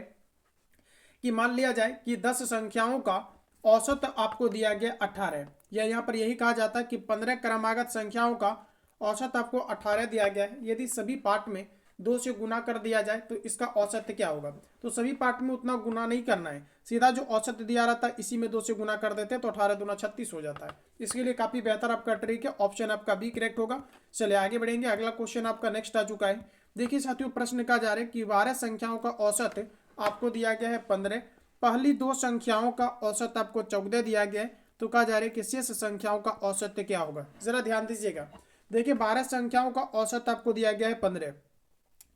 कि मान लिया जाए कि 10 संख्याओं का औसत आपको दिया गया 18, या यहाँ पर यही कहा जाता है कि 15 क्रमागत संख्याओं का औसत आपको 18 दिया गया है। यदि सभी पार्ट में 2 से गुना कर दिया जाए तो इसका औसत क्या होगा। तो सभी पार्ट में उतना गुना नहीं करना है, सीधा जो औसत दिया रहता है इसी में 2 से गुना कर देते हैं तो 18 दूना 36 हो जाता है। इसके लिए काफी बेहतर आपका ट्रिक है। ऑप्शन आपका बी करेक्ट होगा। चलिए आगे बढ़ेंगे। अगला क्वेश्चन आपका नेक्स्ट आ चुका है। देखिए साथियों, प्रश्न कहा जा रहा है कि 12 संख्याओं का औसत आपको दिया गया है 15। पहली 2 संख्याओं का औसत आपको 14 दिया गया है। तो कहा जा रहा है कि शेष संख्याओं का औसत क्या होगा। जरा ध्यान दीजिएगा। देखिए 12 संख्याओं का औसत आपको दिया गया है 15।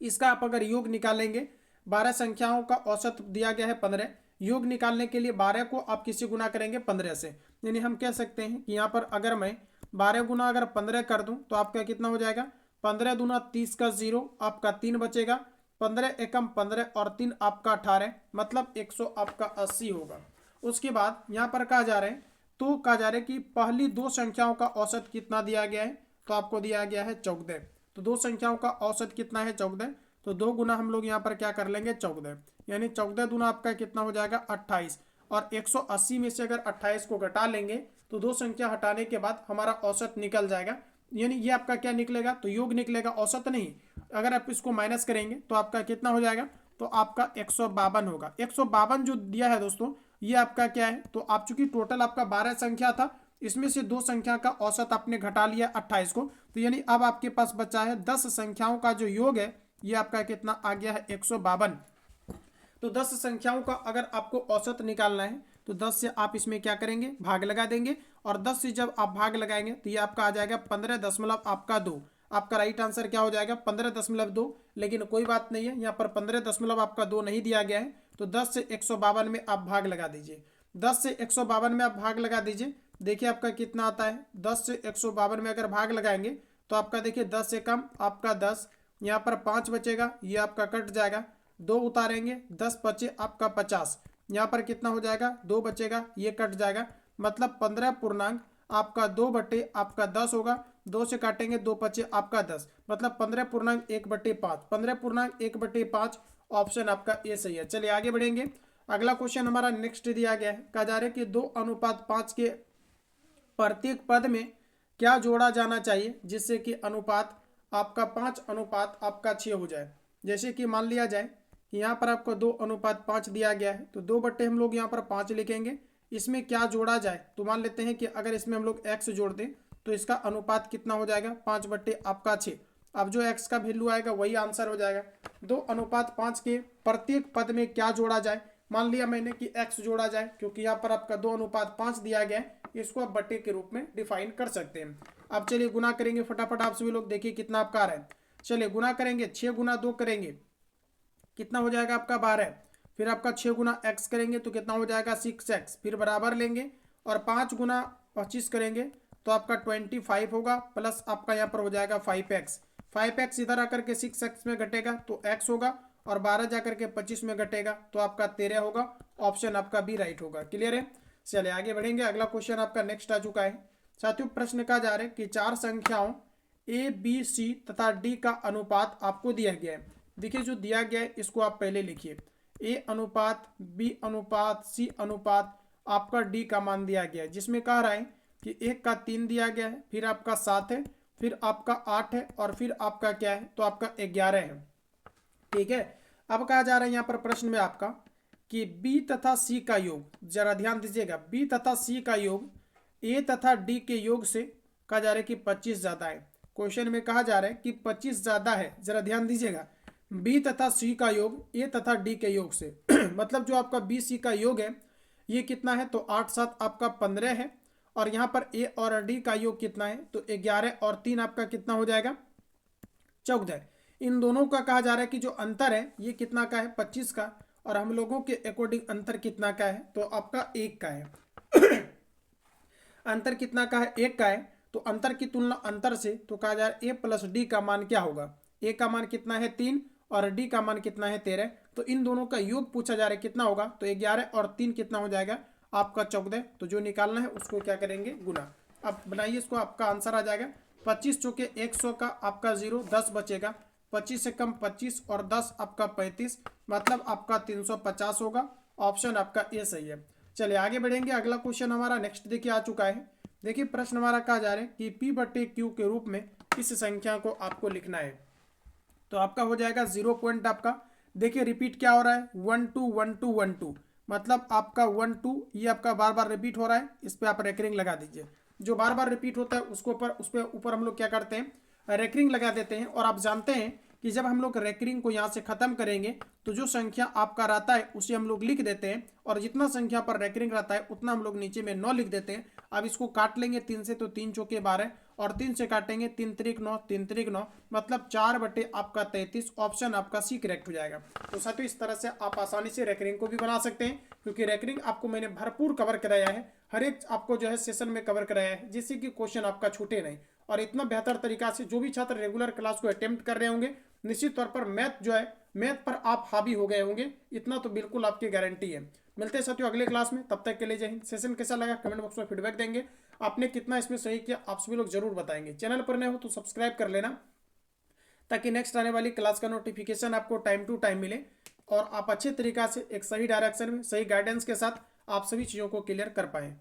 इसका आप अगर योग निकालेंगे, 12 संख्याओं का औसत दिया गया है 15, योग निकालने के लिए 12 को आप किसी गुना करेंगे 15 से। यानी हम कह सकते हैं कि यहाँ पर अगर मैं 12 गुना अगर 15 कर दूं तो आपका कितना हो जाएगा, 15 दूना 30 का 0 आपका 3 बचेगा, 15 एकम 15 और 3 आपका 18, मतलब 100 आपका 80 होगा। उसके बाद यहाँ पर कहा जा रहा है, तो कहा जा रहा है कि पहली 2 संख्याओं का औसत कितना दिया गया है, तो आपको दिया गया है 14। तो 2 संख्याओं का औसत कितना है, 14। तो 2 गुना हम लोग यहाँ पर क्या कर लेंगे, 14। यानी 14 दूना आपका कितना हो जाएगा, 28। और 180 में से अगर 28 को घटा लेंगे तो 2 संख्या हटाने के बाद हमारा औसत निकल जाएगा। यानी ये आपका क्या निकलेगा, तो योग निकलेगा, औसत नहीं। अगर आप इसको माइनस करेंगे तो आपका कितना हो जाएगा, तो आपका 152 होगा। 152 जो दिया है दोस्तों, ये आपका क्या है, तो आप चूंकि टोटल आपका 12 संख्या था, इसमें से 2 संख्या का औसत आपने घटा लिया 28 को, तो यानी अब आपके पास बचा है 10 संख्याओं का जो योग है ये आपका कितना आ गया है, 152। तो 10 संख्याओं का अगर आपको औसत निकालना है तो 10 से आप इसमें क्या करेंगे, भाग लगा देंगे। और 10 से जब आप भाग लगाएंगे तो ये आपका आ जाएगा 15.2। आपका राइट आंसर क्या हो जाएगा, 15.2। लेकिन कोई बात नहीं है, यहाँ पर 15 आपका 2 नहीं दिया गया है। तो 10 से 152 में आप भाग लगा दीजिए। 10 से 152 में आप भाग लगा दीजिए। देखिए आपका कितना आता है, 10 से 152 में अगर भाग लगाएंगे तो आपका देखिए 10 से कम आपका 10, यहाँ पर 5 बचेगा, ये आपका कट जाएगा। 2 उतारेंगे, 10 बचे आपका 50, यहाँ पर कितना हो जाएगा, 2 बचेगा, ये कट जाएगा। मतलब 15 पूर्णांक आपका 2 बटे आपका 10 होगा। 2 से काटेंगे, 2 बचे आपका 10, मतलब 15 पूर्णांक 1/5। 15 पूर्णांक 1/5 ऑप्शन आपका ए सही है। चलिए आगे बढ़ेंगे। अगला क्वेश्चन हमारा नेक्स्ट दिया गया है। कहा जा रहा है कि 2:5 के प्रत्येक पद में क्या जोड़ा जाना चाहिए जिससे कि अनुपात आपका 5 आपका 6 हो जाए। जैसे कि मान लिया जाए कि यहाँ पर आपको 2:5 दिया गया है, तो 2 बट्टे हम लोग यहाँ पर 5 लिखेंगे। इसमें क्या जोड़ा जाए, तो मान लेते हैं कि अगर इसमें हम लोग x जोड़ दें तो इसका अनुपात कितना हो जाएगा, 5 बट्टे आपका 6। अब जो x का वैल्यू आएगा वही आंसर हो जाएगा। 2:5 के प्रत्येक पद में क्या जोड़ा जाए। मान लिया मैंने कि x जोड़ा जाए, क्योंकि यहाँ पर आपका 2:5 दिया गया है, इसको आप बट्टे के रूप में डिफाइन कर सकते हैं। अब चलिए गुना करेंगे फटाफट, आप सभी लोग देखिए कितना आपका आ रहा है। चलिए गुना करेंगे, 6 गुना 2 करेंगे, कितना हो जाएगा आपका 12। फिर आपका 6 गुना x करेंगे तो कितना हो जाएगा 6x। फिर बराबर लेंगे और 5 गुना 25 करेंगे तो आपका 25 होगा प्लस आपका यहाँ पर हो जाएगा 5x। 5x इधर आकर के 6x में घटेगा तो x होगा, और 12 जाकर के 25 में घटेगा तो आपका 13 होगा। ऑप्शन आपका बी राइट होगा। क्लियर है। चलिए आगे बढ़ेंगे। अगला क्वेश्चन आपका नेक्स्ट आ चुका है। साथियों प्रश्न कहा जा रहा है कि चार संख्याओं ए बी सी तथा डी का अनुपात आपको दिया गया है। देखिए जो दिया गया है इसको आप पहले लिखिए, ए अनुपात बी अनुपात सी अनुपात आपका डी का मान दिया गया है, जिसमें कह रहा है कि 1 का 3 दिया गया है, फिर आपका 7 है, फिर आपका 8 है, और फिर आपका क्या है तो आपका 11 है। ठीक है। अब कहा जा रहा है यहाँ पर प्रश्न में आपका कि बी तथा सी का योग, जरा ध्यान दीजिएगा, बी तथा सी का योग ए तथा डी के योग से कहा जा रहा है कि 25 ज्यादा है। क्वेश्चन में कहा जा रहा है कि 25 ज्यादा है, जरा ध्यान दीजिएगा, बी तथा सी का योग ए तथा डी के योग से मतलब जो आपका बी सी का योग है ये कितना है तो 8 7 आपका 15 है, और यहाँ पर ए और डी का योग कितना है तो 11 और 3 आपका कितना हो जाएगा 14। इन दोनों का कहा जा रहा है कि जो अंतर है ये कितना का है 25 का, और हम लोगों के अकॉर्डिंग अंतर कितना का है तो आपका 1 का है। अंतर कितना का है 1 का है, तो अंतर की तुलना अंतर से तो कहा जा रहा है ए प्लस डी का मान क्या होगा, ए का मान कितना है 3 और डी का मान कितना है 13। तो इन दोनों का योग पूछा जा रहा है कितना होगा तो 11 और 3 कितना हो जाएगा आपका 14। तो जो निकालना है उसको क्या करेंगे गुना। अब बनाइए इसको, आपका आंसर आ जाएगा 25 चौके 100 का आपका 0 10 बचेगा, 25 से कम 25 और 10 आपका 35, मतलब आपका 350 होगा। ऑप्शन आपका ए सही है। चलिए आगे बढ़ेंगे। अगला क्वेश्चन हमारा नेक्स्ट देखिए आ चुका है। देखिए प्रश्न हमारा कहा जा रहा है कि P बटे Q के रूप में इस संख्या को आपको लिखना है। तो आपका हो जाएगा 0 पॉइंट आपका, देखिए रिपीट क्या हो रहा है 1 2 1 2 1 2, मतलब आपका 1 2 ये आपका बार बार रिपीट हो रहा है, इस पर आप रेकरिंग लगा दीजिए। जो बार बार रिपीट होता है उसको उस पर ऊपर हम लोग क्या करते हैं रेकरिंग लगा देते हैं। और आप जानते हैं कि जब हम लोग रेकरिंग को यहाँ से खत्म करेंगे तो जो संख्या आपका रहता है उसे हम लोग लिख देते हैं, और जितना संख्या पर रेकरिंग रहता है उतना हम लोग नीचे में 9 लिख देते हैं। अब इसको काट लेंगे 3 से तो 3 चौके 12, और 3 से काटेंगे 3 त्रिक 9 3 त्रिक 9, मतलब 4 बटे आपका 33। ऑप्शन आपका सी करेक्ट हो जाएगा। तो साथियों इस तरह से आप आसानी से रेकरिंग को भी बना सकते हैं, क्योंकि रेकरिंग आपको मैंने भरपूर कवर कराया है, हर एक आपको जो है सेशन में कवर कराया है, जिससे कि क्वेश्चन आपका छूटे नहीं। और इतना बेहतर तरीका से जो भी छात्र रेगुलर क्लास को अटेम्प्ट कर रहे होंगे निश्चित तौर पर मैथ जो है मैथ पर आप हावी हो गए होंगे, इतना तो बिल्कुल आपकी गारंटी है। मिलते हैं साथियों अगले क्लास में, तब तक के लिए जय हिंद। सेशन कैसा लगा कमेंट बॉक्स में फीडबैक देंगे, आपने कितना इसमें सही किया आप सभी लोग जरूर बताएंगे। चैनल पर नए हो तो सब्सक्राइब कर लेना, ताकि नेक्स्ट आने वाली क्लास का नोटिफिकेशन आपको टाइम टू टाइम मिले, और आप अच्छे तरीका से एक सही डायरेक्शन में सही गाइडेंस के साथ आप सभी चीज़ों को क्लियर कर पाएँ।